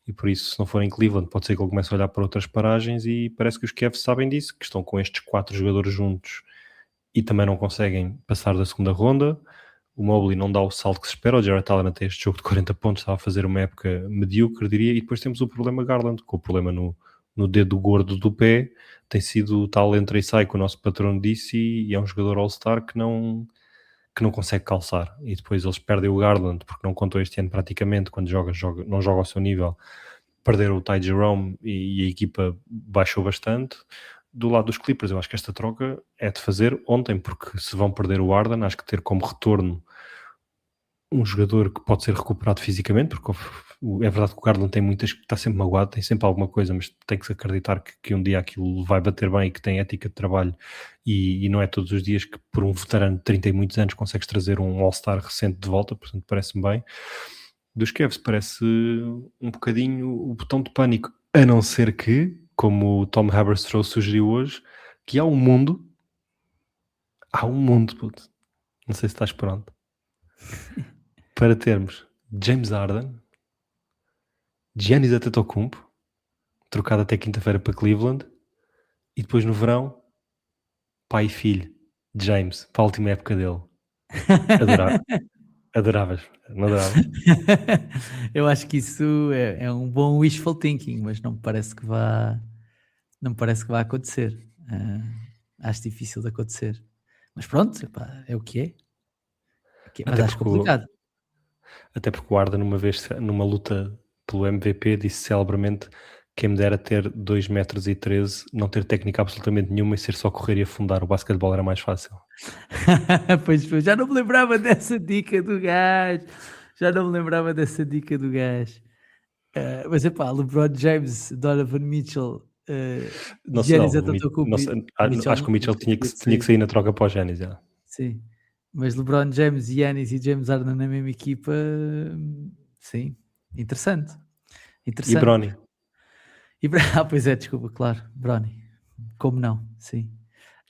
e por isso se não for em Cleveland pode ser que ele comece a olhar para outras paragens, e parece que os Cavs sabem disso, que estão com estes 4 jogadores juntos e também não conseguem passar da segunda ronda. O Mobley não dá o salto que se espera, o Jarrett Allen até este jogo de 40 pontos estava a fazer uma época medíocre, diria, e depois temos o problema Garland, com o problema no dedo gordo do pé, tem sido o tal entra e sai que o nosso patrão disse, e é um jogador All-Star que não consegue calçar, e depois eles perdem o Garland porque não contou este ano praticamente, quando não joga ao seu nível, perderam o Ty Jerome e a equipa baixou bastante. Do lado dos Clippers, eu acho que esta troca é de fazer ontem, porque se vão perder o Harden, acho que ter como retorno um jogador que pode ser recuperado fisicamente, porque é verdade que o Garland tem muitas, está sempre magoado, tem sempre alguma coisa, mas tem que se acreditar que um dia aquilo vai bater bem e que tem ética de trabalho, e não é todos os dias que por um veterano de 30 e muitos anos consegues trazer um All-Star recente de volta, portanto parece-me bem. Dos Cavs parece um bocadinho o botão de pânico, a não ser que, como o Tom Haberstroh sugeriu hoje, que há um mundo, puto. Não sei se estás pronto. Para termos James Harden, Giannis Antetokounmpo, trocado até quinta-feira para Cleveland, e depois no verão, pai e filho, James, para a última época dele. Adoravas, não adoravas? Eu acho que isso é um bom wishful thinking, mas não me parece que vá acontecer. Acho difícil de acontecer. Mas pronto, epá, é o que é. Mas acho complicado. Até porque o Harden, uma vez numa luta pelo MVP, disse celebremente: quem me dera ter 2,13 metros, não ter técnica absolutamente nenhuma e ser só correr e afundar, o basquetebol era mais fácil. Pois foi, já não me lembrava dessa dica do gajo. Mas epá, LeBron James, Donovan Mitchell, Giannis Antetokounmpo. Acho que o Mitchell tinha que sair na troca para o Giannis. Já. Sim, Mas LeBron James, Giannis e James Harden na mesma equipa, sim, interessante. E Bronny. Pois é, desculpa, claro, Bronny. Como não? Sim.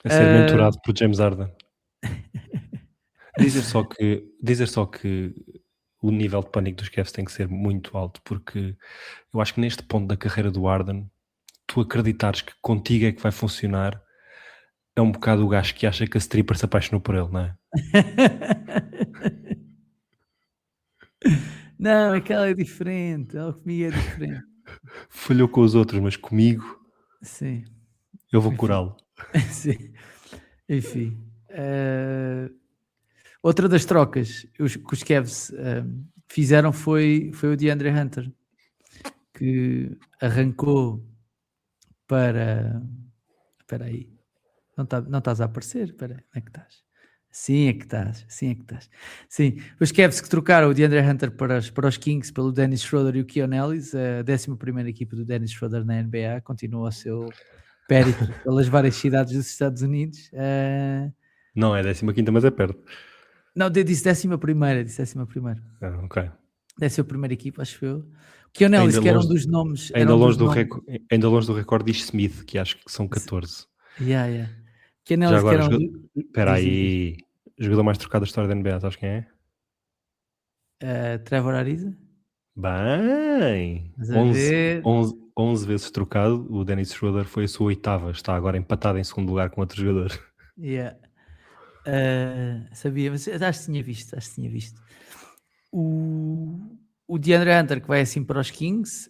A ser mentorado por James Harden. Dizer só que o nível de pânico dos Cavs tem que ser muito alto, porque eu acho que neste ponto da carreira do Harden, tu acreditares que contigo é que vai funcionar, é um bocado o gajo que acha que a stripper se apaixonou por ele, não é? Não, aquela é diferente. Ela comigo é diferente. Falhou com os outros, mas comigo Sim. eu vou Enfim. curá-lo. Sim. Enfim. Outra das trocas que os Cavs fizeram foi o DeAndre Hunter, que arrancou para... Espera aí. Não estás a aparecer? Espera aí. Onde é que estás? Sim, é que estás. Sim, os Cavs que trocaram o DeAndre Hunter para os Kings pelo Dennis Schroeder e o Keon Ellis, a 11ª equipa do Dennis Schroeder na NBA, continua o seu périplo pelas várias cidades dos Estados Unidos. Não é 15ª, mas é perto. Não, disse 11ª, Ok. 11ª equipa, acho eu. O Keon Ellis, que era um dos nomes... Ainda longe do recorde de Smith, que acho que são 14. Yeah. Keon Já Ellis, que agora, era espera aí, o jogador mais trocado da história da NBA, sabes quem é? Trevor Ariza. Bem, 11 vezes trocado, o Dennis Schroeder foi a sua 8ª, está agora empatado em segundo lugar com outro jogador. Yeah. Sabia, mas acho que tinha visto. O DeAndre Hunter, que vai assim para os Kings,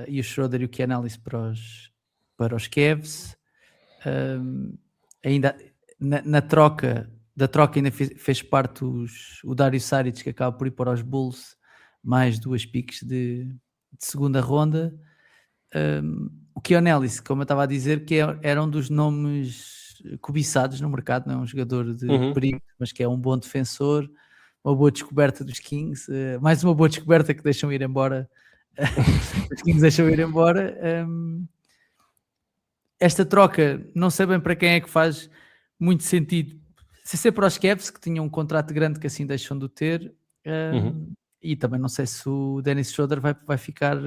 e o Schroeder e o Keon Ellis para os Cavs. Ainda na troca ainda fez parte o Dario Saric, que acaba por ir para os Bulls, mais 2 picks de segunda ronda. O Keon Ellis, como eu estava a dizer, que era um dos nomes cobiçados no mercado, não é um jogador de perigo, mas que é um bom defensor, uma boa descoberta dos Kings, mais uma boa descoberta que deixam ir embora. Os Kings deixam ir embora. Esta troca, não sei bem para quem é que faz muito sentido. Se ser para os Cavs, que tinham um contrato grande que assim deixam de ter, e também não sei se o Dennis Schroeder vai ficar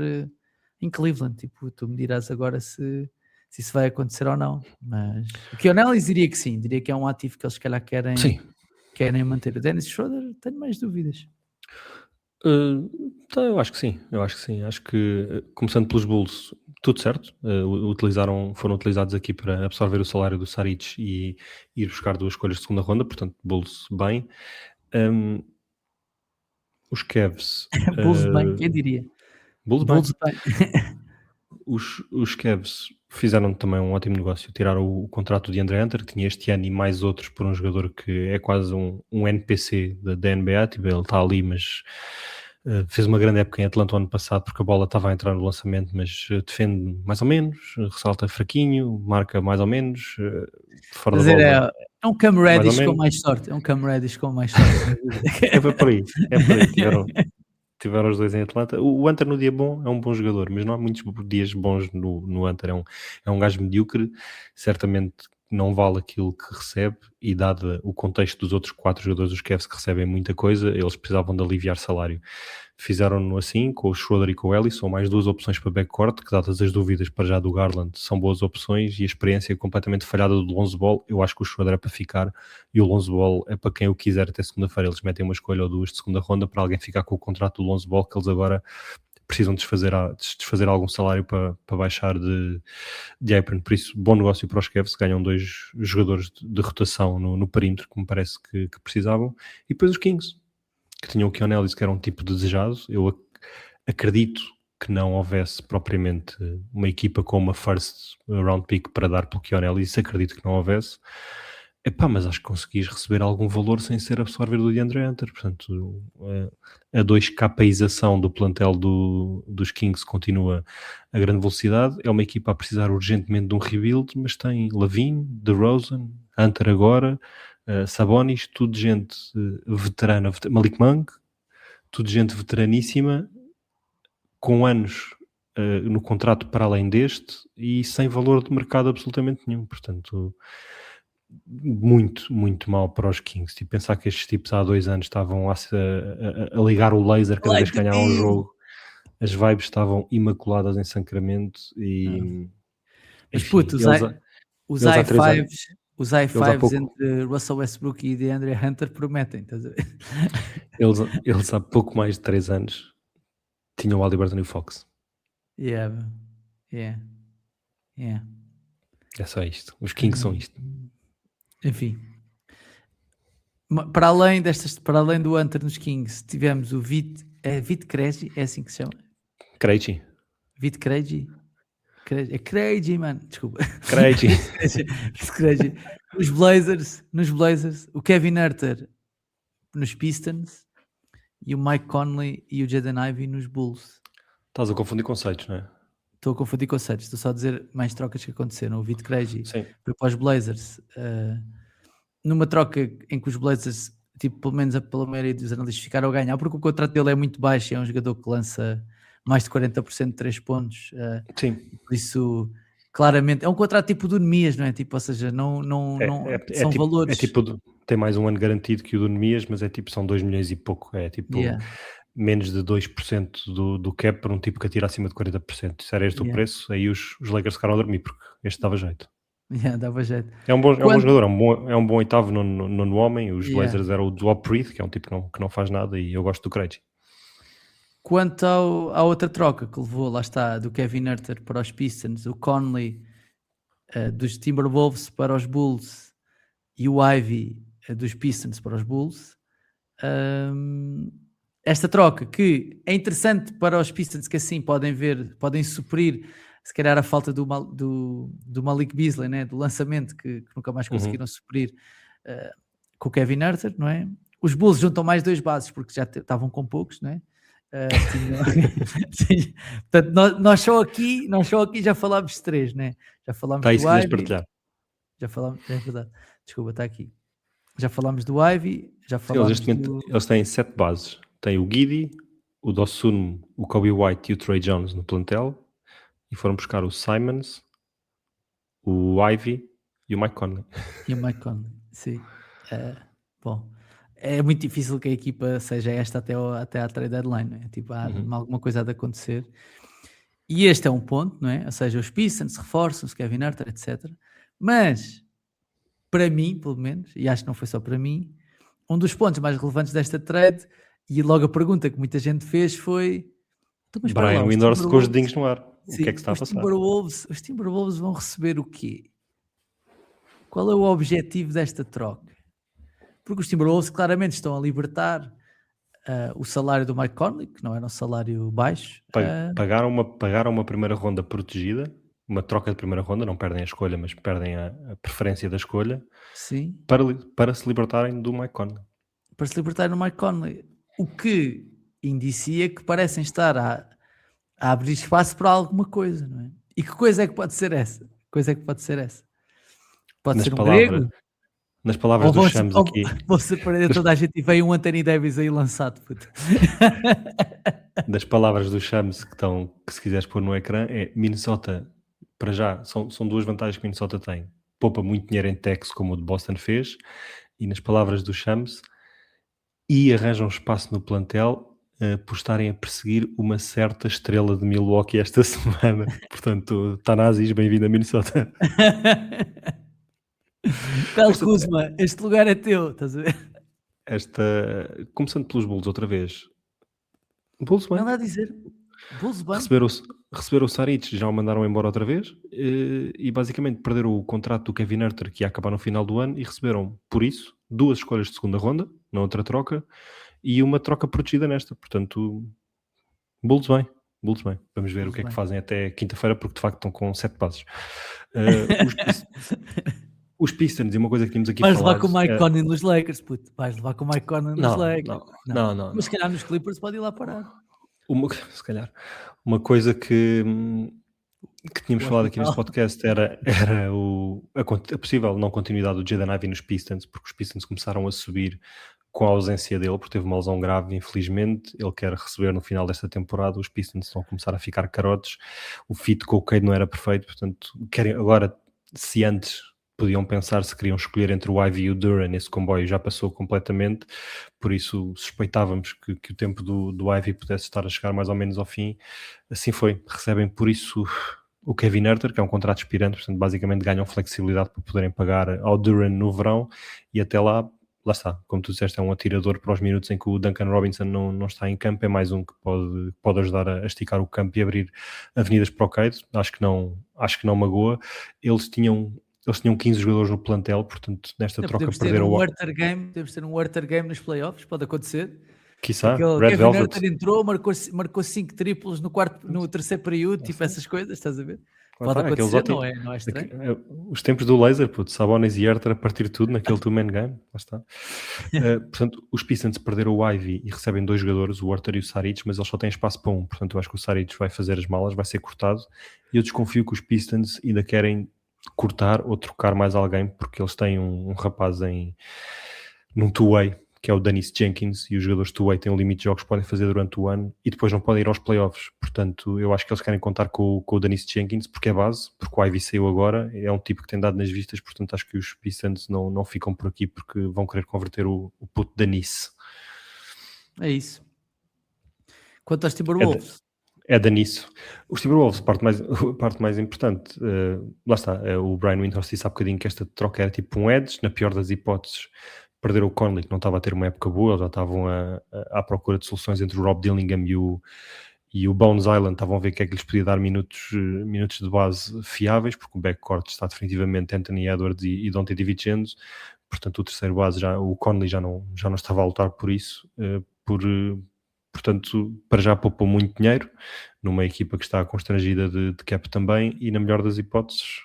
em Cleveland. Tipo, tu me dirás agora se isso vai acontecer ou não. Mas o Keon Ellis diria que sim, diria que é um ativo que eles se calhar querem manter. O Dennis Schroeder, tenho mais dúvidas. Eu acho que sim. Acho que, começando pelos Bulls, tudo certo. Foram utilizados aqui para absorver o salário do Saric e ir buscar 2 escolhas de segunda ronda, portanto, Bulls bem. Os Cavs... Bulls bem, quem diria? Bulls bem. Os Cavs fizeram também um ótimo negócio, tiraram o contrato de DeAndre Hunter, que tinha este ano, e mais outros por um jogador que é quase um NPC da NBA, tipo, ele está ali, mas fez uma grande época em Atlanta o ano passado, porque a bola estava a entrar no lançamento, mas defende mais ou menos, ressalta fraquinho, marca mais ou menos, fora da bola. É um Cam Reddish com mais sorte. É por aí. Tiveram os dois em Atlanta. O Hunter no dia bom é um bom jogador, mas não há muitos dias bons no Hunter. É um gajo medíocre, certamente não vale aquilo que recebe, e dado o contexto dos outros 4 jogadores dos Cavs que recebem muita coisa, eles precisavam de aliviar salário. Fizeram-no assim, com o Schroeder e com o Ellis, são mais 2 opções para backcourt, que, dadas as dúvidas para já do Garland, são boas opções, e a experiência completamente falhada do Lonzo Ball. Eu acho que o Schroeder é para ficar, e o Lonzo Ball é para quem o quiser até segunda-feira. Eles metem uma escolha ou 2 de segunda ronda para alguém ficar com o contrato do Lonzo Ball, que eles agora precisam desfazer algum salário para baixar de apron. Por isso, bom negócio para os Cavs, ganham 2 jogadores de rotação no perímetro, que me parece que precisavam. E depois os Kings, que tinham o Keon Ellis, que era um tipo desejado. Eu acredito que não houvesse propriamente uma equipa com uma first round pick para dar pelo Keon Ellis, acredito que não houvesse. Mas acho que conseguis receber algum valor sem ser absorver do DeAndre Hunter. Portanto, a 2K-ização do plantel dos Kings continua a grande velocidade. É uma equipa a precisar urgentemente de um rebuild, mas tem Lavine, DeRozan, Hunter agora, Sabonis, tudo gente veterana, Malik Monk, tudo gente veteraníssima, com anos no contrato para além deste, e sem valor de mercado absolutamente nenhum. Portanto, muito, muito mal para os Kings. Tipo, pensar que estes tipos há 2 anos estavam a ligar o laser cada vez que ganhavam um jogo. As vibes estavam imaculadas em Sacramento e... Mas enfim, puto, os eles há 3 anos... high-fives, os high-fives entre Russell Westbrook e DeAndre Hunter prometem, estás a ver? Eles há pouco mais de 3 anos tinham o Haliburton e o Fox. Yeah. É só isto. Os Kings são isto. Enfim. Para além do Hunter nos Kings, tivemos o Vit Krejci, é assim que se chama? Krejci. Vit Krejci? É Krejci, mano. Desculpa. Krejci. Nos Blazers, o Kevin Huerter nos Pistons e o Mike Conley e o Jaden Ivey nos Bulls. Estás a confundir conceitos, não é? Estou a confundir conceitos. Estou só a dizer mais trocas que aconteceram. O Vit Krejci Sim. foi para os Blazers. Numa troca em que os Blazers, tipo, pelo menos pela maioria dos analistas, ficaram a ganhar, porque o contrato dele é muito baixo, é um jogador que lança mais de 40% de 3 pontos. Sim. Por isso, claramente, é um contrato tipo do Nemias, não é? Tipo, ou seja, são tipo, valores... É tipo, tem mais um ano garantido que o do Nemias, mas é tipo, são 2 milhões e pouco. É tipo... menos de 2% do cap para um tipo que atira acima de 40%. Se era este o preço, aí os Lakers ficaram a dormir, porque este dava jeito. Dava jeito. É um bom jogador, é um bom oitavo nono homem. Os Blazers eram o Duop Reed, que é um tipo que não faz nada, e eu gosto do Krejci. Quanto à outra troca que levou, lá está, do Kevin Huerter para os Pistons, o Conley dos Timberwolves para os Bulls e o Ivey dos Pistons para os Bulls, esta troca que é interessante para os Pistons, que assim podem suprir se calhar a falta do Malik Beasley, né? Do lançamento que nunca mais conseguiram suprir com o Kevin Huerter, não é? Os Bulls juntam mais 2 bases porque já estavam com poucos, não é? Portanto, nós só aqui já falámos de 3, né? Já falámos do Ivey. Já falámos, é verdade. Desculpa, está aqui. Já falámos do Ivey, já falámos eles têm 7 bases. Tem o Giddey, o Dosunmu, o Kobe White e o Trey Jones no plantel, e foram buscar o Simons, o Ivey e o Mike Conley. Sim. Bom, é muito difícil que a equipa seja esta até à trade deadline, não é? Tipo, alguma coisa há de acontecer. E este é um ponto, não é? Ou seja, os Pistons reforçam-se, Kevin Huerter, etc. Mas, para mim, pelo menos, e acho que não foi só para mim, um dos pontos mais relevantes desta trade, e logo a pergunta que muita gente fez foi... Brian Windhorst com os dedinhos no ar. Sim, o que é que está a passar? Os Timberwolves vão receber o quê? Qual é o objetivo desta troca? Porque os Timberwolves claramente estão a libertar o salário do Mike Conley, que não era um salário baixo. Pagaram uma primeira ronda protegida, uma troca de primeira ronda, não perdem a escolha, mas perdem a preferência da escolha. Sim. Para se libertarem do Mike Conley. Para se libertarem do Mike Conley. O que indicia que parecem estar a abrir espaço para alguma coisa, não é? E que coisa é que pode ser essa? Pode ser um grego? Nas palavras dos Shams aqui... Vou surpreender toda a gente e veio um Anthony Davis aí lançado, puto. Das palavras dos Shams que se quiseres pôr no ecrã, é Minnesota, para já, são 2 vantagens que Minnesota tem. Poupa muito dinheiro em tax, como o de Boston fez, e nas palavras dos Shams, e arranjam espaço no plantel por estarem a perseguir uma certa estrela de Milwaukee esta semana. Portanto, Thanasis, bem-vindo a Minnesota. Kuzma, este lugar é teu, estás a ver? Começando pelos Bulls outra vez. Bulls bem. Não dá a dizer. Bulls bem. Receberam o Saric, já o mandaram embora outra vez, e basicamente perderam o contrato do Kevin Huerter, que ia acabar no final do ano, e receberam, por isso, 2 escolhas de segunda ronda, na outra troca, e uma troca protegida nesta. Portanto, Bulls bem. Vamos ver o que é que fazem até quinta-feira, porque de facto estão com 7 bases. Os Pistons, e uma coisa que tínhamos aqui falado... Vais levar com o Mike Conley nos Lakers, puto. Vais levar com o Mike Conley nos Lakers. Não. Mas se calhar nos Clippers pode ir lá parar. Se calhar. Uma coisa que tínhamos falado aqui neste podcast era a possível não continuidade do Jaden Ivey nos Pistons, porque os Pistons começaram a subir com a ausência dele, porque teve uma lesão grave, infelizmente. Ele quer receber no final desta temporada. Os Pistons vão começar a ficar carotes. O fit com o Cade não era perfeito, portanto, querem agora, se antes podiam pensar se queriam escolher entre o Ivy e o Duran. Esse comboio já passou completamente, por isso suspeitávamos que o tempo do Ivy pudesse estar a chegar mais ou menos ao fim. Assim foi, recebem por isso o Kevin Huerter, que é um contrato expirante, portanto basicamente ganham flexibilidade para poderem pagar ao Duran no verão, e até lá está, como tu disseste, é um atirador para os minutos em que o Duncan Robinson não está em campo, é mais um que pode ajudar a esticar o campo e abrir avenidas para o Cade. Acho que não magoa. Eles tinham 15 jogadores no plantel, portanto nesta troca perderam o Huerter Game, podemos ter um Huerter Game nos playoffs, pode acontecer. Quiçá, Aquele Red Kevin Velvet Huerter entrou, marcou 5 triplos no terceiro período, tipo essas coisas, estás a ver? Pode acontecer, não é estranho. Os tempos do laser, Sabonis e Huerter a partir de tudo naquele two-man game, lá está. Portanto, os Pistons perderam o Ivy e recebem 2 jogadores, o Huerter e o Saric, mas eles só têm espaço para um, portanto eu acho que o Saric vai fazer as malas, vai ser cortado, e eu desconfio que os Pistons ainda querem cortar ou trocar mais alguém, porque eles têm um rapaz num two-way, que é o Dennis Jenkins, e os jogadores two-way têm um limite de jogos que podem fazer durante o ano e depois não podem ir aos playoffs. Portanto, eu acho que eles querem contar com o Dennis Jenkins, porque é base, porque o Ivy saiu agora, é um tipo que tem dado nas vistas, portanto acho que os Pistons não ficam por aqui porque vão querer converter o puto Dennis. É isso. Quanto aos Timberwolves? É Danisso. Os Timberwolves, a parte mais importante, lá está, o Brian Windhorst disse há bocadinho que esta troca era tipo um edge, na pior das hipóteses, perder o Conley, que não estava a ter uma época boa, já estavam à procura de soluções entre o Rob Dillingham e o Bones Island, estavam a ver o que é que lhes podia dar minutos de base fiáveis, porque o backcourt está definitivamente Anthony Edwards e Donte DiVincenzo, portanto o terceiro base, o Conley já não estava a lutar por isso, portanto, para já poupou muito dinheiro numa equipa que está constrangida de cap também, e na melhor das hipóteses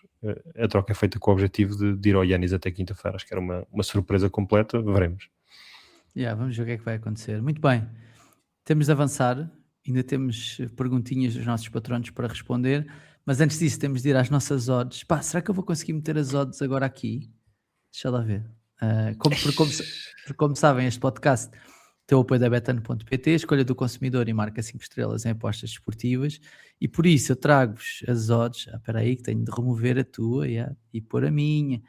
a troca é feita com o objetivo de ir ao Giannis até quinta-feira. Acho que era uma surpresa completa, veremos. Vamos ver o que é que vai acontecer. Muito bem, temos de avançar, ainda temos perguntinhas dos nossos patronos para responder, mas antes disso temos de ir às nossas odds. Será que eu vou conseguir meter as odds agora aqui? Deixa lá ver. Como sabem, este podcast tem o apoio da Betano.pt, escolha do consumidor e marca 5 estrelas em apostas desportivas, e por isso eu trago-vos as odds. Espera aí que tenho de remover a tua e pôr a minha.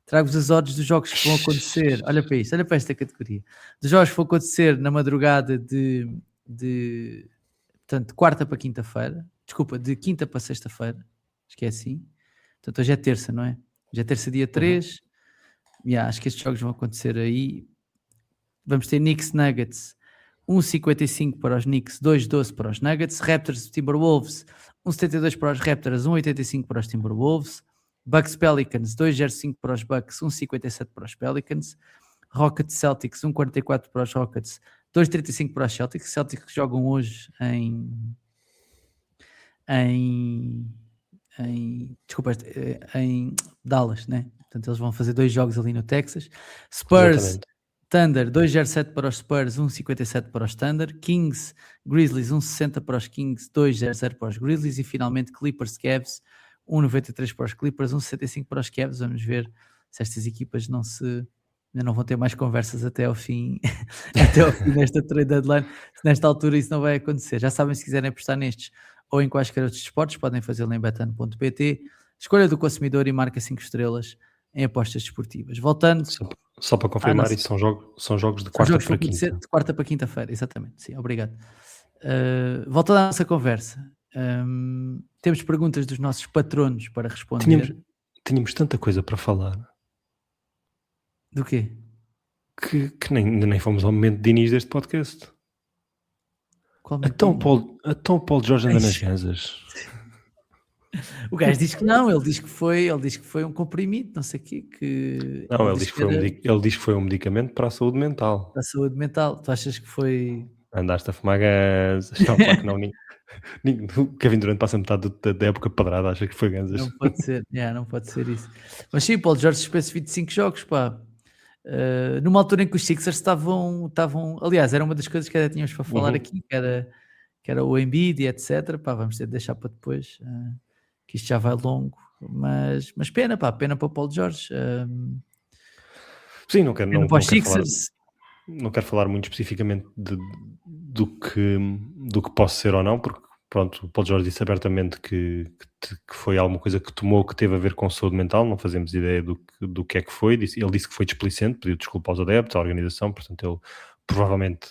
Trago-vos as odds dos jogos que vão acontecer. Olha para isto, olha para esta categoria. Dos jogos que vão acontecer na madrugada portanto, quarta para quinta-feira. Desculpa, de quinta para sexta-feira. Acho que é assim. Portanto, hoje é terça, não é? Hoje é terça, dia 3. Acho que estes jogos vão acontecer aí. Vamos ter Knicks Nuggets 1,55 para os Knicks, 2,12 para os Nuggets. Raptors Timberwolves 1,72 para os Raptors, 1,85 para os Timberwolves. Bucks Pelicans 2,05 para os Bucks, 1,57 para os Pelicans. Rockets Celtics 1,44 para os Rockets, 2,35 para os Celtics. Celtics jogam hoje em Dallas, né? Portanto eles vão fazer 2 jogos ali no Texas. Spurs Exatamente. Thunder 2,07 para os Spurs, 1,57 para os Thunder. Kings Grizzlies 1,60 para os Kings, 2,00 para os Grizzlies. E finalmente Clippers Cavs 1,93 para os Clippers, 1,65 para os Cavs. Vamos ver se estas equipas ainda não vão ter mais conversas até ao fim nesta trade deadline. Nesta altura isso não vai acontecer. Já sabem, se quiserem apostar nestes ou em quaisquer outros esportes, podem fazê-lo em betano.pt. Escolha do consumidor e marca 5 estrelas em apostas desportivas. Voltando... Só para confirmar, isso são jogos de quarta para quinta. De quarta para quinta-feira, exatamente. Sim, obrigado. Voltando à nossa conversa. Temos perguntas dos nossos patronos para responder. Tínhamos tanta coisa para falar. Do quê? Que nem fomos ao momento de início deste podcast. Então Paul George anda nas gansas. O gajo diz que não, ele diz que foi um comprimido, não sei o quê. Não, ele diz que foi um medicamento para a saúde mental. Para a saúde mental. Tu achas que foi... Andaste a fumar gansas. Não, claro que não. O Kevin Durant passa metade da época padrada, acha que foi gansas. Não pode ser, não pode ser isso. Mas sim, Paul George suspenso 25 jogos, pá. Numa altura em que os Sixers estavam... Aliás, era uma das coisas que ainda tínhamos para falar aqui, que era o Embiid e etc. Pá, vamos ter de deixar para depois... que isto já vai longo, mas pena para o Paul George. Sim, não quero falar muito especificamente do que posso ser ou não, porque pronto, o Paul George disse abertamente que foi alguma coisa que tomou, que teve a ver com saúde mental, não fazemos ideia do que é que foi. Ele disse que foi displicente, pediu desculpa aos adeptos, à organização, portanto ele provavelmente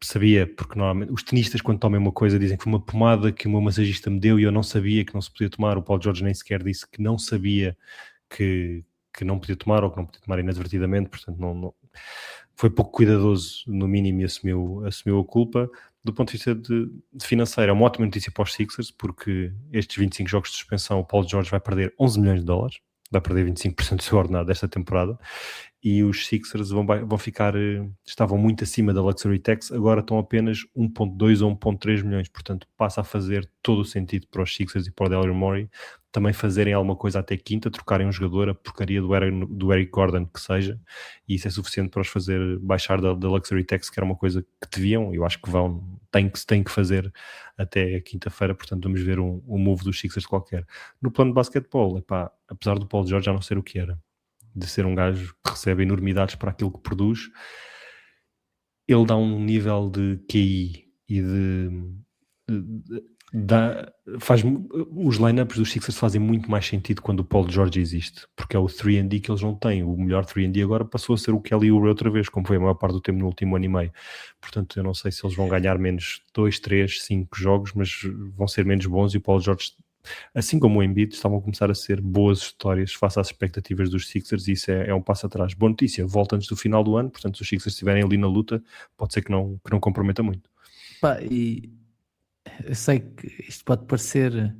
sabia, porque normalmente os tenistas quando tomam uma coisa dizem que foi uma pomada que o meu massagista me deu e eu não sabia que não se podia tomar. O Paul George nem sequer disse que não sabia que não podia tomar ou que não podia tomar inadvertidamente, portanto não foi pouco cuidadoso no mínimo e assumiu a culpa. Do ponto de vista de financeiro, é uma ótima notícia para os Sixers, porque estes 25 jogos de suspensão, o Paul George vai perder $11 milhões, vai perder 25% do seu ordenado desta temporada, e os Sixers vão ficar, estavam muito acima da Luxury Tax, agora estão apenas 1.2 ou 1.3 milhões, portanto passa a fazer todo o sentido para os Sixers e para o Daryl Morey também fazerem alguma coisa até quinta, trocarem um jogador, a porcaria do Eric Gordon que seja, e isso é suficiente para os fazer baixar da Luxury Tax, que era uma coisa que deviam, eu acho que têm que fazer até quinta-feira, portanto vamos ver um move dos Sixers qualquer. No plano de basquetebol, apesar do Paul George já não ser o que era, de ser um gajo que recebe enormidades para aquilo que produz, ele dá um nível de QI e os lineups dos Sixers fazem muito mais sentido quando o Paul George existe, porque é o 3&D que eles não têm. O melhor 3&D agora passou a ser o Kelly Oubre outra vez, como foi a maior parte do tempo no último ano e meio. Portanto, eu não sei se eles vão ganhar menos 2, 3, 5 jogos, mas vão ser menos bons, e o Paul George, assim como o Embiid, estavam a começar a ser boas histórias face às expectativas dos Sixers, e isso é um passo atrás. Boa notícia, volta antes do final do ano, portanto se os Sixers estiverem ali na luta, pode ser que não comprometa muito. E eu sei que isto pode parecer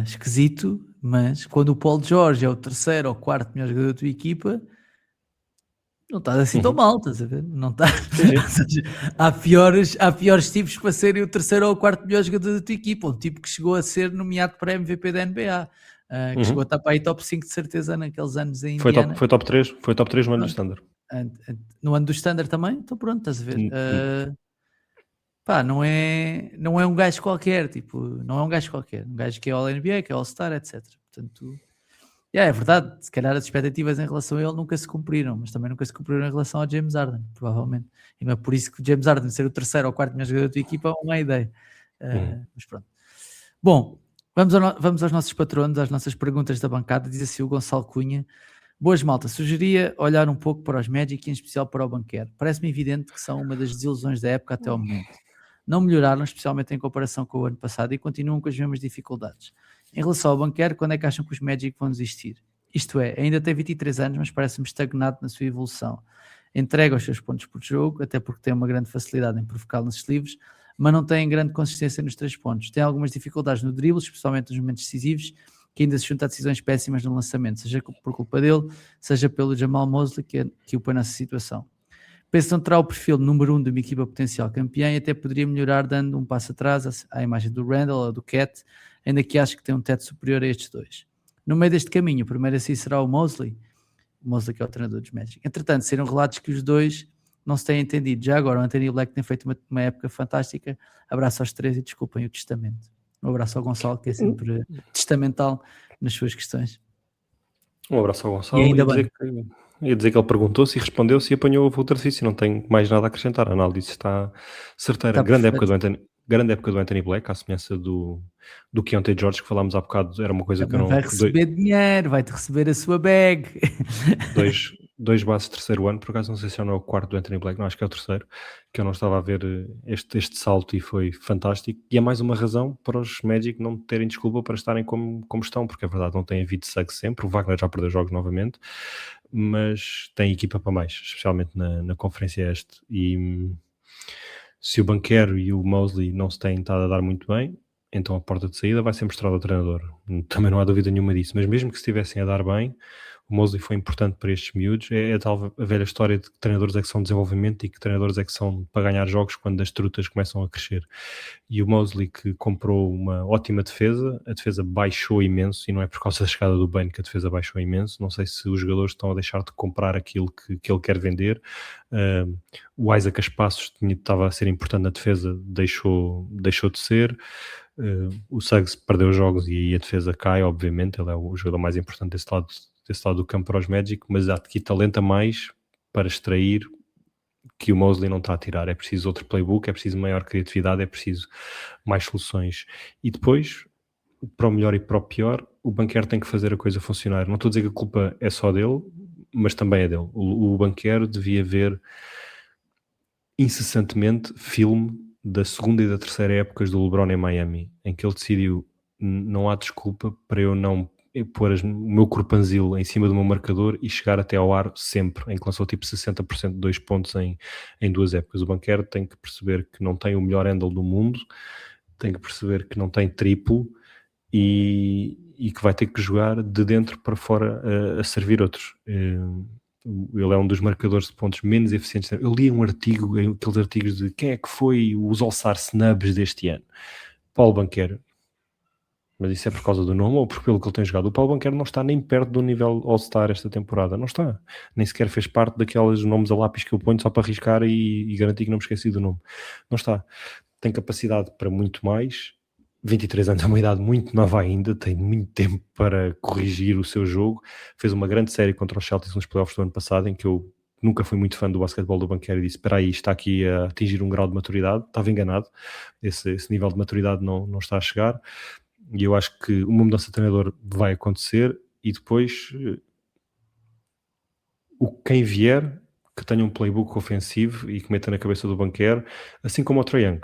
esquisito, mas quando o Paul George é o terceiro ou quarto melhor jogador da tua equipa, não estás assim tão mal, estás a ver? Não está. Há piores tipos para serem o terceiro ou o quarto melhor jogador da tua equipa. Um tipo que chegou a ser nomeado para MVP da NBA, que chegou a estar para aí top 5 de certeza naqueles anos em Indiana. Foi top 3 no ano do Standard. No ano do Standard também? Então pronto, estás a ver? Não é um gajo qualquer, não é um gajo qualquer, um gajo que é All-NBA, que é All-Star, etc. Portanto, é verdade, se calhar as expectativas em relação a ele nunca se cumpriram, mas também nunca se cumpriram em relação ao James Harden, provavelmente. E não é por isso que o James Harden ser o terceiro ou quarto melhor jogador da tua equipa é uma ideia. Mas pronto. Bom, vamos aos nossos patronos, às nossas perguntas da bancada. Diz assim o Gonçalo Cunha: boas malta, sugeria olhar um pouco para os Magic, em especial para o Banquero. Parece-me evidente que são uma das desilusões da época até ao momento. Não melhoraram, especialmente em comparação com o ano passado, e continuam com as mesmas dificuldades. Em relação ao Banquero, quando é que acham que os Magic vão desistir? Isto é, ainda tem 23 anos, mas parece-me estagnado na sua evolução. Entrega os seus pontos por jogo, até porque tem uma grande facilidade em provocar lances livres, mas não tem grande consistência nos 3 pontos. Tem algumas dificuldades no drible, especialmente nos momentos decisivos, que ainda se junta a decisões péssimas no lançamento, seja por culpa dele, seja pelo Jamal Mosley, que o põe nessa situação. Penso que não terá o perfil número 1 de uma equipa potencial campeã e até poderia melhorar dando um passo atrás à imagem do Randall ou do Cat, ainda que acho que tem um teto superior a estes dois. No meio deste caminho, o primeiro assim será o Mosley que é o treinador dos Magic. Entretanto, saíram relatos que os dois não se têm entendido. Já agora, o Anthony Black tem feito uma época fantástica. Abraço aos três e desculpem o testamento. Um abraço ao Gonçalo, que é sempre testamental nas suas questões. Um abraço ao Gonçalo. E ainda bem. Ia dizer que ele perguntou-se e respondeu-se e apanhou o exercício. Não tenho mais nada a acrescentar. A análise está certeira. Grande época do Anthony Black, à semelhança do Keontae George, que falámos há bocado. Era uma coisa também que eu não... Vai receber dinheiro, vai-te receber a sua bag. Dois bases de terceiro ano, por acaso não sei se é o quarto do Anthony Black, não, acho que é o terceiro, que eu não estava a ver este salto e foi fantástico. E é mais uma razão para os Magic não terem desculpa para estarem como estão, porque é verdade, não tem havido segue sempre. O Wagner já perdeu jogos novamente, mas tem equipa para mais, especialmente na Conferência Este. E se o Banquero e o Mosley não se têm estado a dar muito bem, então a porta de saída vai ser mostrada ao treinador. Também não há dúvida nenhuma disso, mas mesmo que se estivessem a dar bem, o Mosley foi importante para estes miúdos. É tal a velha história de que treinadores é que são desenvolvimento e que treinadores é que são para ganhar jogos quando as trutas começam a crescer. E o Mosley, que comprou uma ótima defesa, a defesa baixou imenso, e não é por causa da chegada do Bane que a defesa baixou imenso. Não sei se os jogadores estão a deixar de comprar aquilo que ele quer vender. O Isaac Aspaços estava a ser importante na defesa, deixou de ser. O Suggs perdeu jogos e a defesa cai, obviamente. Ele é o jogador mais importante desse lado do campo para os Magic, mas há aqui talento a mais para extrair que o Mosley não está a tirar. É preciso outro playbook, é preciso maior criatividade, é preciso mais soluções. E depois, para o melhor e para o pior, o Banquero tem que fazer a coisa funcionar. Não estou a dizer que a culpa é só dele, mas também é dele. O Banquero devia ver incessantemente filme da segunda e da terceira épocas do LeBron em Miami, em que ele decidiu, não há desculpa para eu não pôr o meu corpanzil em cima do meu marcador e chegar até ao aro sempre, em que lançou tipo 60% de 2 pontos em 2 épocas. O Banquero tem que perceber que não tem o melhor handle do mundo, tem que perceber que não tem triplo e que vai ter que jogar de dentro para fora a servir outros. Ele é um dos marcadores de pontos menos eficientes. Eu li um artigo, aqueles artigos de quem é que foi os All-Star Snubs deste ano. Paulo Banquero. Mas isso é por causa do nome ou pelo que ele tem jogado? O Paulo Banquero não está nem perto do nível All-Star esta temporada. Não está. Nem sequer fez parte daqueles nomes a lápis que eu ponho só para arriscar e garantir que não me esqueci do nome. Não está. Tem capacidade para muito mais. 23 anos é uma idade muito nova ainda, tem muito tempo para corrigir o seu jogo. Fez uma grande série contra os Celtics nos playoffs do ano passado, em que eu nunca fui muito fã do basquetebol do Banquero e disse, espera aí, está aqui a atingir um grau de maturidade. Estava enganado, esse nível de maturidade não está a chegar, e eu acho que uma mudança de treinador vai acontecer, e depois quem vier, que tenha um playbook ofensivo e que meta na cabeça do Banquero, assim como o Trae Young.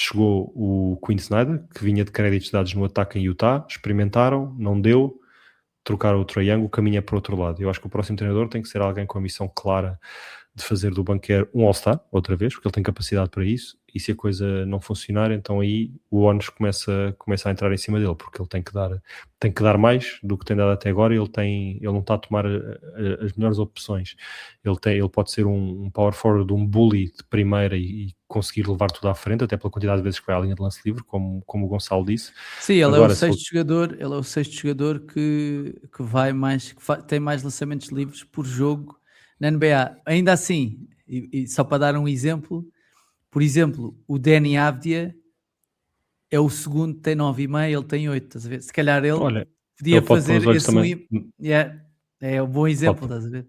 Chegou o Quinn Snyder, que vinha de créditos dados no ataque em Utah, experimentaram, não deu, trocaram o Trae Young, o caminho é para o outro lado. Eu acho que o próximo treinador tem que ser alguém com a missão clara de fazer do Banquero um All-Star, outra vez, porque ele tem capacidade para isso, e se a coisa não funcionar, então aí o ónus começa a entrar em cima dele, porque ele tem que dar mais do que tem dado até agora, ele não está a tomar as melhores opções. Ele pode ser um power forward, um bully de primeira e conseguir levar tudo à frente, até pela quantidade de vezes que vai à linha de lance livre, como o Gonçalo disse. Sim, ele é o sexto jogador que vai mais, tem mais lançamentos livres por jogo na NBA. Ainda assim, e só para dar um exemplo, por exemplo, o Deni Avdija é o segundo, tem 9,5, ele tem 8, estás a ver? Se calhar ele podia fazer esse... É um bom exemplo, estás a ver?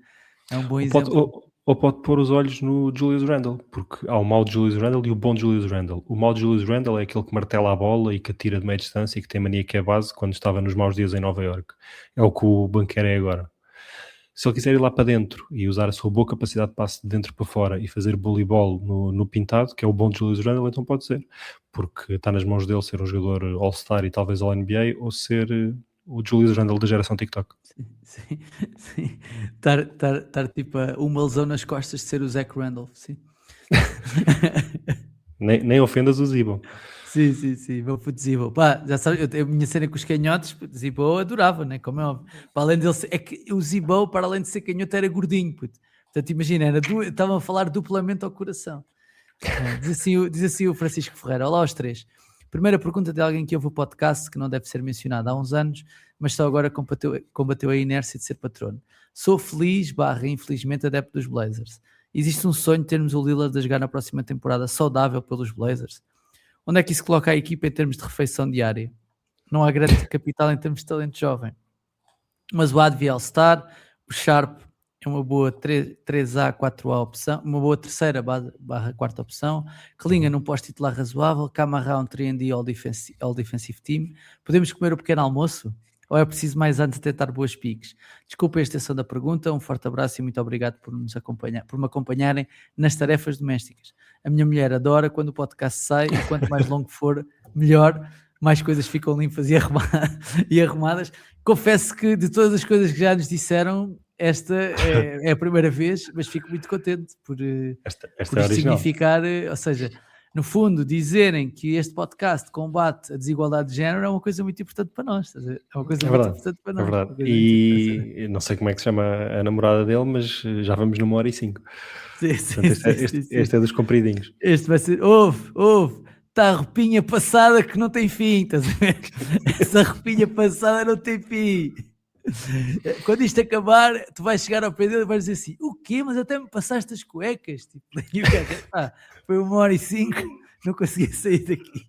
É um bom exemplo. Ou pode pôr os olhos no Julius Randle, porque há o mau Julius Randle e o bom Julius Randle. O mau Julius Randle é aquele que martela a bola e que atira de meia distância e que tem mania que é base quando estava nos maus dias em Nova Iorque. É o que o Banquero é agora. Se ele quiser ir lá para dentro e usar a sua boa capacidade de passe de dentro para fora e fazer voleibol no pintado, que é o bom de Julius Randle, então pode ser. Porque está nas mãos dele ser um jogador All-Star e talvez All-NBA ou ser o Julius Randle da geração TikTok. Sim. Estar tipo uma lesão nas costas de ser o Zach Randolph, sim. nem ofendas o Zibo. Sim, meu puto Zibo. Pá, já sabes, a minha cena com os canhotos, Zibo eu adorava, né? Como é óbvio. Para além dele é que o Zibo, para além de ser canhoto, era gordinho, puto. Portanto, imagina, estavam a falar duplamente ao coração. Diz assim o Francisco Ferreira. Olá aos três. Primeira pergunta de alguém que ouve o podcast, que não deve ser mencionado há uns anos, mas só agora combateu a inércia de ser patrono. Sou feliz, infelizmente, adepto dos Blazers. Existe um sonho de termos o Lillard a jogar na próxima temporada saudável pelos Blazers? Onde é que isso coloca a equipa em termos de refeição diária? Não há grande capital em termos de talento jovem. Mas o Advi All-Star, o Sharp é uma boa 3A, 4A opção, uma boa terceira barra quarta opção. Kalinga não pode titular razoável. Camará um 3D all defensive team. Podemos comer o pequeno almoço? Ou é preciso mais antes tentar boas piques? Desculpa a extensão da pergunta, um forte abraço e muito obrigado por me acompanharem nas tarefas domésticas. A minha mulher adora quando o podcast sai e quanto mais longo for, melhor, mais coisas ficam limpas e arrumadas. Confesso que de todas as coisas que já nos disseram, esta é a primeira vez, mas fico muito contente por isto significar, ou seja, no fundo, dizerem que este podcast combate a desigualdade de género é uma coisa muito importante para nós. É uma coisa muito importante para nós. É verdade. E não sei como é que se chama a namorada dele, mas já vamos numa hora e 5. Este é dos compridinhos. Este vai ser, ouve, está a roupinha passada que não tem fim, estás a ver? Essa roupinha passada não tem fim. Quando isto acabar, tu vais chegar ao pé dele e vais dizer assim: o quê? Mas até me passaste as cuecas. Tipo, e o gajo, foi 1h05, não conseguia sair daqui.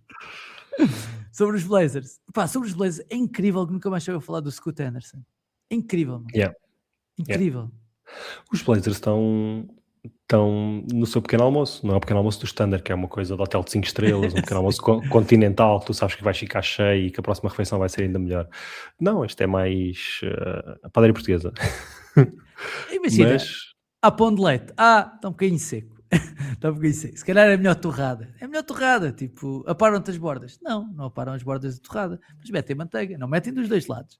Sobre os Blazers. Sobre os Blazers, é incrível que nunca mais chegou a falar do Scoot Anderson. É incrível, mano. Yeah. Incrível. Os Blazers estão estão no seu pequeno almoço. Não é o pequeno almoço do standard, que é uma coisa de hotel de 5 estrelas, um pequeno almoço continental, que tu sabes que vais ficar cheio e que a próxima refeição vai ser ainda melhor. Não, este é mais a padaria portuguesa. Imagina, Mas há pão de leite, está um bocadinho seco. Está um bocadinho seco. Se calhar é melhor torrada. É melhor torrada, tipo, aparam-te as bordas. Não aparam as bordas de torrada, mas metem manteiga. Não metem dos dois lados.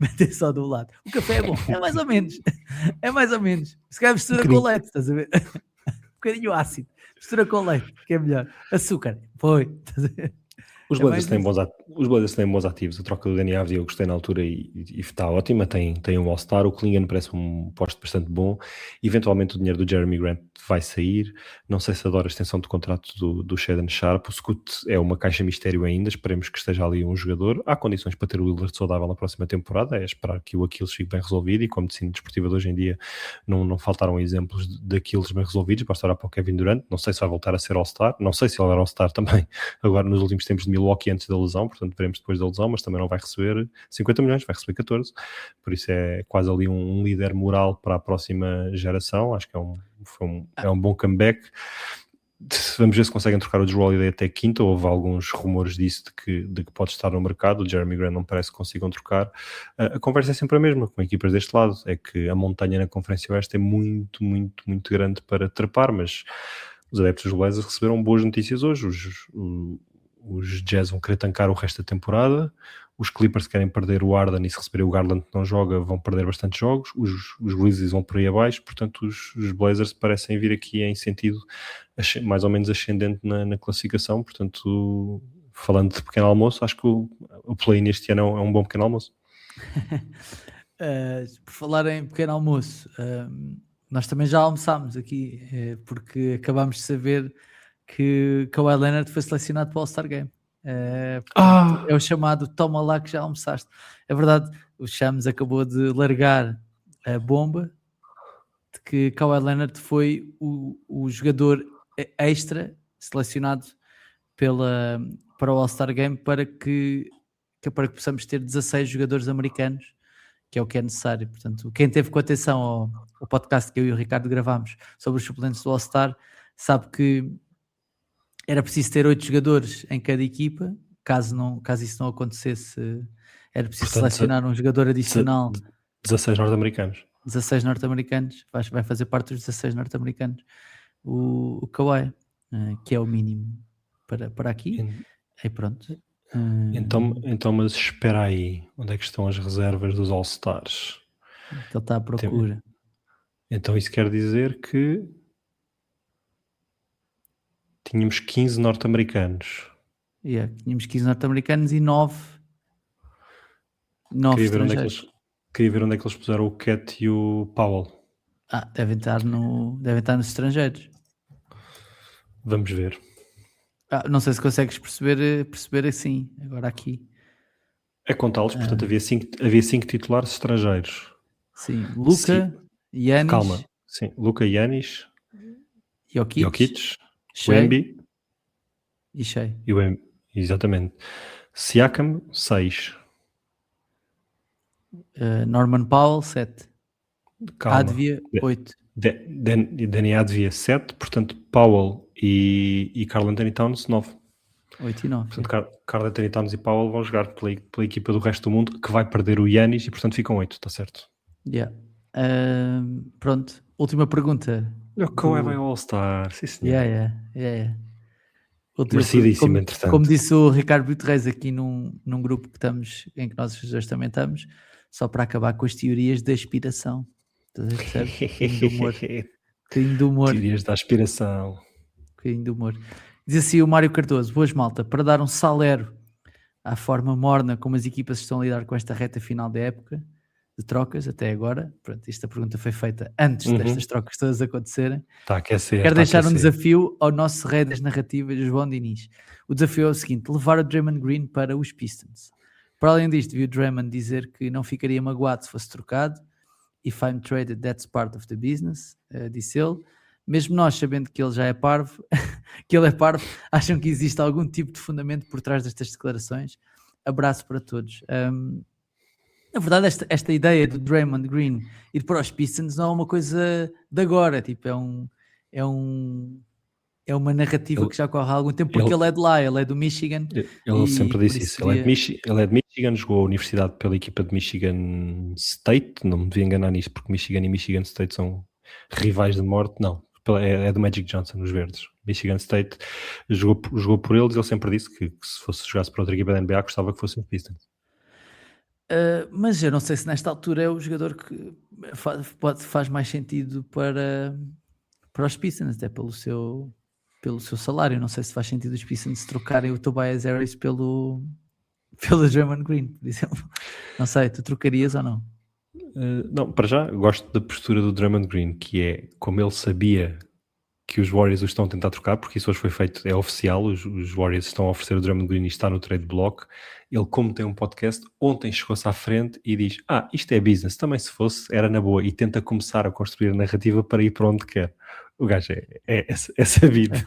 Metem só do lado. O café é bom, é mais ou menos. É mais ou menos. Se calhar mistura com leite, estás a ver? Um bocadinho ácido. Mistura com leite, que é melhor. Açúcar, estás a ver? os É Blazers mais isso. os Blazers têm bons ativos. A troca do Dani Alves eu gostei na altura e está ótima. Tem um All-Star. O Klingon parece um posto bastante bom. Eventualmente o dinheiro do Jeremy Grant vai sair. Não sei se adora a extensão de contrato do Shaedon Sharpe. O Scoot é uma caixa mistério ainda. Esperemos que esteja ali um jogador. Há condições para ter o Lillard saudável na próxima temporada. É esperar que o Aquiles fique bem resolvido. E como medicina desportiva de hoje em dia não faltaram exemplos de Aquiles bem resolvidos. Basta olhar para o Kevin Durant. Não sei se vai voltar a ser All-Star. Não sei se ele era All-Star também agora nos últimos tempos de Milwaukee antes da lesão, portanto veremos depois da lesão, mas também não vai receber 50 milhões, vai receber 14, por isso é quase ali um líder moral para a próxima geração. Acho que é um bom comeback. Vamos ver se conseguem trocar o Jrue Holiday até quinta. Houve alguns rumores disso de que pode estar no mercado. O Jeremy Grant não parece que consigam trocar. A conversa é sempre a mesma com equipas deste lado, é que a montanha na Conferência Oeste é muito, muito, muito grande para trepar, mas os adeptos dos Blazers receberam boas notícias hoje. Os Jazz vão querer tancar o resto da temporada, os Clippers querem perder o Harden e se receberem o Garland que não joga vão perder bastante jogos, os Grizzlies vão por aí abaixo, portanto os Blazers parecem vir aqui em sentido mais ou menos ascendente na classificação, portanto falando de pequeno almoço, acho que o play-in este ano é um bom pequeno almoço. Por falar em pequeno almoço, nós também já almoçámos aqui, porque acabámos de saber que Kawhi Leonard foi selecionado para o All-Star Game. Portanto, é o chamado toma lá que já almoçaste. É verdade, o Shams acabou de largar a bomba de que Kawhi Leonard foi o jogador extra selecionado para o All-Star Game para que possamos ter 16 jogadores americanos, que é o que é necessário. Portanto, quem teve com atenção ao podcast que eu e o Ricardo gravámos sobre os suplentes do All-Star sabe que era preciso ter 8 jogadores em cada equipa. Caso isso não acontecesse, era preciso selecionar um jogador adicional. 16 norte-americanos. 16 norte-americanos. Vai fazer parte dos 16 norte-americanos. O Kawhi, que é o mínimo para aqui. E pronto. Então, mas espera aí. Onde é que estão as reservas dos All-Stars? Que ele está à procura. Então isso quer dizer que tínhamos 15 norte-americanos. Tínhamos 15 norte-americanos e 9 estrangeiros. Queria ver onde é que eles puseram o Cat e o Powell. Devem estar nos estrangeiros. Vamos ver. Não sei se consegues perceber assim, agora aqui. É contá-los, portanto havia 5 titulares estrangeiros. Sim, Luka, Giannis. Calma. Sim, Luka, Giannis, Jokic, Shai e Shai. Exatamente. Siakam, 6. Norman Powell, 7. Advia, 8. Dani Advia, 7. Portanto, Powell e Karl Anthony Towns, 9. 8 e 9. Portanto, Karl Anthony Towns e Powell vão jogar pela equipa do resto do mundo, que vai perder o Giannis e, portanto, ficam 8, está certo? Pronto, última pergunta. O Kawhi vai ao All-Star, sim senhor. Merecidíssimo, entretanto. Como disse o Ricardo Brito Reis aqui num grupo em que nós dois também estamos, só para acabar com as teorias da aspiração. Bocadinho de humor. Teorias da aspiração. Bocadinho de humor. Diz assim o Mário Cardoso: boas malta, para dar um salero à forma morna como as equipas estão a lidar com esta reta final da época de trocas até agora. Pronto, esta pergunta foi feita antes destas trocas todas acontecerem. Está a aquecer. Quero deixar um desafio ao nosso rei das narrativas, João Diniz. O desafio é o seguinte: levar o Draymond Green para os Pistons. Para além disto, vi o Draymond dizer que não ficaria magoado se fosse trocado. If I'm traded, that's part of the business, disse ele. Mesmo nós, sabendo que ele já é parvo, acham que existe algum tipo de fundamento por trás destas declarações? Abraço para todos. Na verdade, esta ideia do Draymond Green ir para os Pistons não é uma coisa de agora, tipo, é uma narrativa Ele- que já corre há algum tempo, porque ele é de lá, ele é do Michigan. Ele E sempre por disse isso isso. Ele é de Michigan, jogou a universidade pela equipa de Michigan State. Não me devia enganar nisso, porque Michigan e Michigan State são rivais de morte. Não, é do Magic Johnson, os verdes. Michigan State jogou por eles. Ele sempre disse que se jogasse para outra equipa da NBA, gostava que fosse o Pistons. Mas eu não sei se nesta altura é o jogador que faz mais sentido para os Pistons, até pelo seu salário. Não sei se faz sentido os Pistons trocarem o Tobias Harris pelo Draymond Green, por exemplo. Não sei, tu trocarias ou não? Não, para já gosto da postura do Draymond Green, que é como ele sabia que os Warriors o estão a tentar trocar, porque isso hoje foi feito, é oficial, os Warriors estão a oferecer o Draymond Green e está no trade block. Ele, como tem um podcast, ontem chegou-se à frente e diz, isto é business, também se fosse, era na boa, e tenta começar a construir a narrativa para ir para onde quer. O gajo é sabido.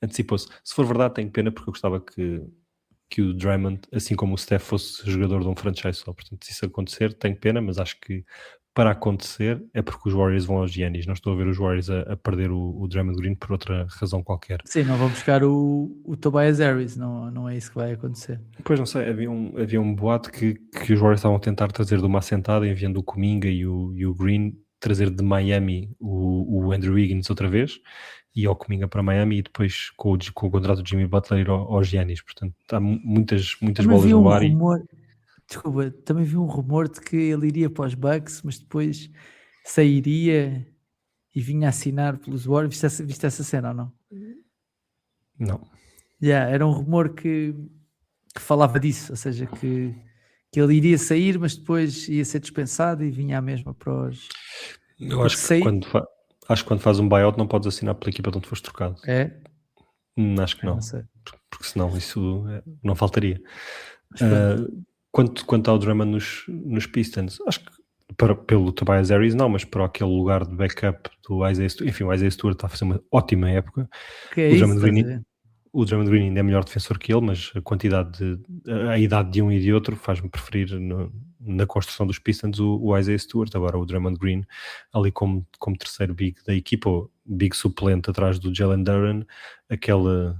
Antecipou-se. Se for verdade, tenho pena, porque eu gostava que o Draymond, assim como o Steph, fosse jogador de um franchise só. Portanto, se isso acontecer, tenho pena, mas acho que para acontecer é porque os Warriors vão aos Giannis. Não estou a ver os Warriors a perder o Draymond Green por outra razão qualquer. Sim, não vão buscar o Tobias Harris, não é isso que vai acontecer. Pois não sei, havia um boato que os Warriors estavam a tentar trazer de uma assentada, enviando o Kuminga e o Green, trazer de Miami o Andrew Wiggins outra vez, e ao Kuminga para Miami, e depois com o contrato de Jimmy Butler ir aos Giannis. Portanto, há muitas bolas no ar. Desculpa, também vi um rumor de que ele iria para os Bucks, mas depois sairia e vinha assinar pelos Warriors. Viste essa cena ou não? Não. Era um rumor que falava disso, ou seja, que ele iria sair, mas depois ia ser dispensado e vinha à mesma para os... Eu acho que quando faz um buyout não podes assinar pela equipa de onde foste trocado. É? Acho que não. Não sei. Porque senão isso não faltaria. Quanto ao Drummond nos Pistons, acho que pelo Tobias Harris não, mas para aquele lugar de backup do Isaiah Stewart, enfim, o Isaiah Stewart está a fazer uma ótima época. O Draymond Green ainda é melhor defensor que ele, mas a idade de um e de outro faz-me preferir na construção dos Pistons o Isaiah Stewart. Agora o Draymond Green ali como terceiro big da equipa, ou big suplente atrás do Jalen Duren, aquele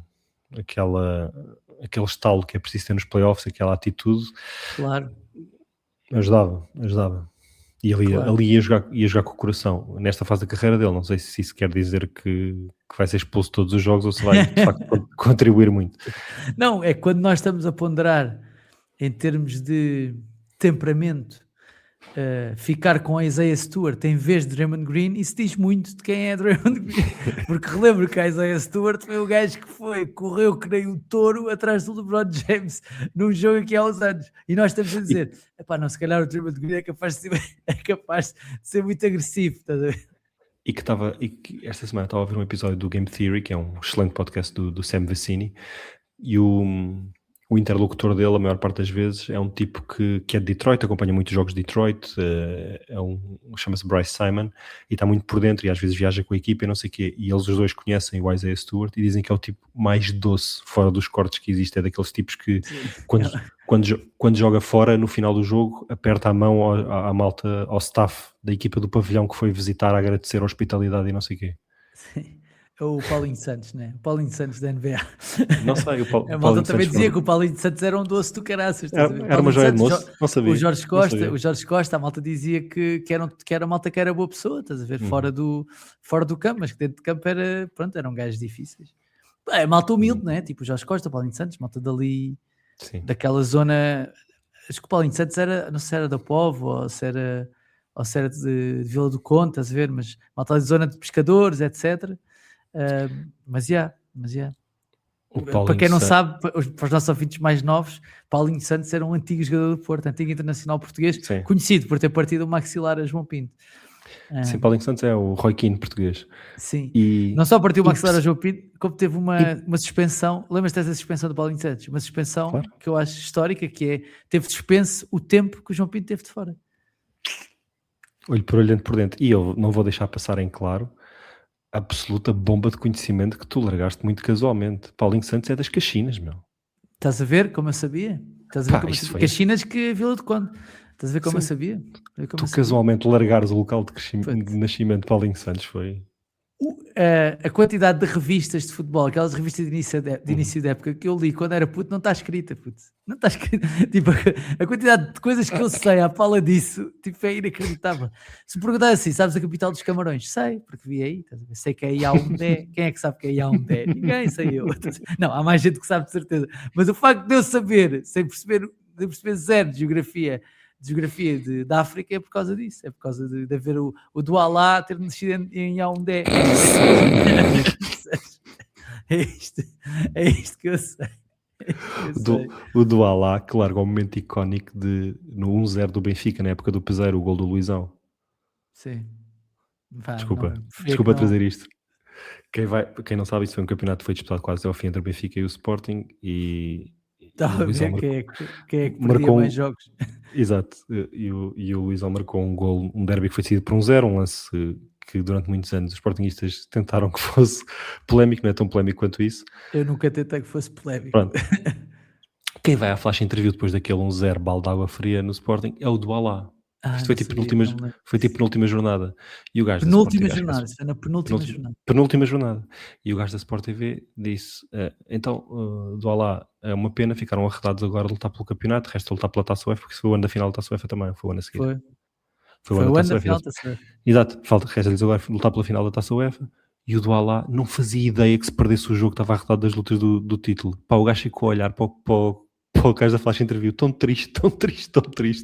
estalo que é preciso ter nos playoffs, aquela atitude, claro, ajudava. E ali ia jogar com o coração. Nesta fase da carreira dele, não sei se isso quer dizer que vai ser expulso todos os jogos ou se vai de facto contribuir muito. Não, é quando nós estamos a ponderar em termos de temperamento, ficar com a Isaiah Stewart em vez de Draymond Green, isso diz muito de quem é Draymond Green, porque relembro que a Isaiah Stewart foi o gajo que correu que nem um touro atrás do LeBron James num jogo aqui há uns anos, e nós estamos a dizer, não, se calhar o Draymond Green é capaz de ser muito agressivo, estás a ver? E que esta semana estava a ver um episódio do Game Theory, que é um excelente podcast do Sam Vecini, e o interlocutor dele, a maior parte das vezes, é um tipo que é de Detroit, acompanha muitos jogos de Detroit, chama-se Bryce Simon, e está muito por dentro, e às vezes viaja com a equipa e não sei o quê, e eles os dois conhecem o Isaiah Stewart e dizem que é o tipo mais doce fora dos cortes que existe, é daqueles tipos que quando joga fora, no final do jogo, aperta a mão à malta, ao staff da equipa do pavilhão que foi visitar, a agradecer a hospitalidade e não sei o quê. Sim. O Paulinho Santos, né? O Paulinho Santos da NBA. Não sei, a malta também dizia que o Paulinho Santos era um doce do caraças. Era uma joia de moço, não sabia. O Jorge Costa, a malta dizia que era a malta que era boa pessoa, estás a ver? Fora do campo, mas que dentro de campo eram gajos difíceis. É malta humilde, né? Tipo o Jorge Costa, o Paulinho Santos, malta dali, daquela zona. Acho que o Paulinho Santos não sei se era da Povo ou se era de Vila do Conde, estás a ver? Mas malta da zona de pescadores, etc. Mas para quem não sabe, para os nossos ouvintes mais novos, Paulinho Santos era um antigo jogador do Porto, antigo internacional português, conhecido por ter partido o maxilar a João Pinto. Sim, Paulinho Santos é o Roy Keane português. Sim, não só partiu o maxilar a João Pinto, como teve uma suspensão. Lembras-te dessa suspensão do Paulinho Santos? Uma suspensão que eu acho histórica, que teve suspenso o tempo que o João Pinto teve de fora. Olho por olho, dentro por dentro. E eu não vou deixar passar em claro absoluta bomba de conhecimento que tu largaste muito casualmente. Paulinho Santos é das Caxinas, meu. Estás a ver como eu sabia? Estás a ver Pá, como eu isto sabia? foi- Caxinas que Vila do Conde. Estás a ver como eu Sim. sabia? Estás a ver como Tu eu sabia? casualmente largares o local de Puto. nascimento de Paulinho Santos foi. A quantidade de revistas de futebol, aquelas revistas de início de época que eu li quando era puto, não está escrita, puto. Não está escrita. Tipo, a quantidade de coisas que eu sei à fala disso, tipo, é inacreditável. Se me perguntar assim, sabes a capital dos Camarões? Sei, porque vi aí, estás a ver? Sei que é Yaoundé. Quem é que sabe que é Yaoundé? Ninguém, sei eu. Não, há mais gente que sabe de certeza. Mas o facto de eu saber, sem perceber zero de geografia da África é por causa disso, é por causa de haver o Douala ter nascido em Yaoundé. É isto que eu sei. O do Alá, que larga o momento icónico no 1-0 do Benfica, na época do Peseiro, o gol do Luizão. Sim. Pá, Desculpa, não, desculpa trazer isto. Quem não sabe, isso foi um campeonato que foi disputado quase até ao fim entre o Benfica e o Sporting e Estava o a Luizão ver quem é que perdia marcou mais jogos. Exato, e o Luizão marcou um gol, um derby que foi decidido por 1-0, um lance que durante muitos anos os sportinguistas tentaram que fosse polémico, não é tão polémico quanto isso. Eu nunca tentei que fosse polémico. Pronto. Quem vai à flash interview depois daquele 1-0 balde de água fria no Sporting é o Douala. Isto foi tipo penúltima jornada. E o gajo penúltima jornada, isso foi na penúltima jornada. E o gajo da Sport TV disse: então, Douala, é uma pena, ficaram arredados agora a lutar pelo campeonato, resta lutar pela Taça UEFA, porque isso foi o ano da final da Taça UEFA também, foi o ano a seguir. Foi o ano da final da Taça UEFA. Exato, resta-lhes agora lutar pela final da Taça UEFA. E o Douala não fazia ideia que se perdesse o jogo, estava arredado das lutas do título. Pá, o gajo ficou a olhar para o gajo da flash interview, tão triste,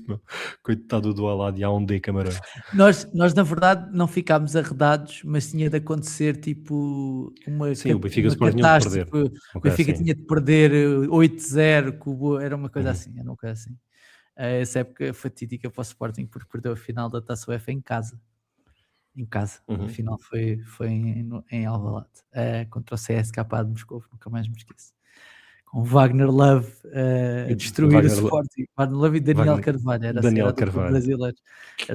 meu. Coitado do Douala de Yaoundé, Camarões. Nós na verdade não ficámos arredados, mas tinha de acontecer tipo uma catástrofe. O Benfica tinha de perder 8-0, era uma coisa assim, essa época fatídica para o Sporting, porque perdeu a final da Taça UEFA em casa. A final foi em Alvalade, contra o CSKA de Moscou, nunca mais me esqueço. Com Wagner Love a destruir o Sporting. Wagner Love e Daniel Carvalho. Era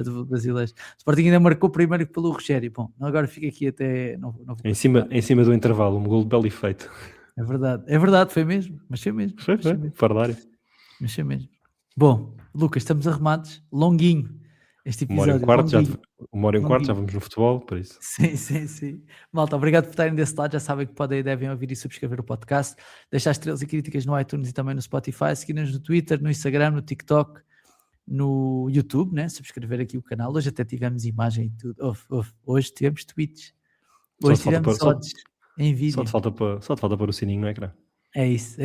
do brasileiro. O Sporting ainda marcou primeiro pelo Rogério. Bom, agora fica aqui até... Não em cima do intervalo, um gol de belo efeito. É verdade, foi mesmo. Mas foi mesmo. Fora da área. Mas foi mesmo. Bom, Lucas, estamos arrumados. Longuinho. Este episódio. 1h15, já vamos no futebol, por isso. Sim. Malta, obrigado por estarem desse lado. Já sabem que podem e devem ouvir e subscrever o podcast. Deixar estrelas e críticas no iTunes e também no Spotify. Seguir-nos no Twitter, no Instagram, no TikTok, no YouTube, né? Subscrever aqui o canal. Hoje até tivemos imagem e tudo. Hoje tivemos tweets. Hoje tivemos odds em vídeo. Só te falta pôr o sininho no ecrã. É isso.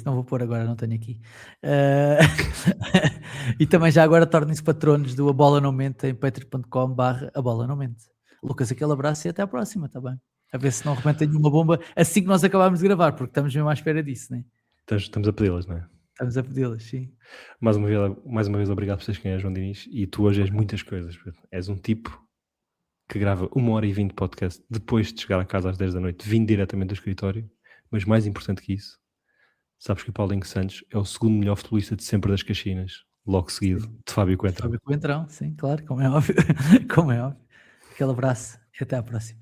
Não vou pôr agora, não tenho aqui. E também já agora tornem-se patronos do A Bola Não Mente em patreon.com/A Bola Não Mente. Lucas, aquele abraço e até à próxima, está bem? A ver se não arrebenta nenhuma bomba assim que nós acabámos de gravar, porque estamos mesmo à espera disso, né? Estamos a pedi-las, não é? Estamos a pedi-las, sim. Mais uma vez, obrigado por seres quem és, João Diniz. E tu hoje és muitas coisas. És um tipo que grava 1h20 de podcast depois de chegar a casa às 10 da noite, vindo diretamente do escritório. Mas mais importante que isso, sabes que o Paulinho Santos é o segundo melhor futebolista de sempre das Caxinas, logo seguido de Fábio Coentrão. Sim, claro, como é óbvio. Aquele abraço e até à próxima.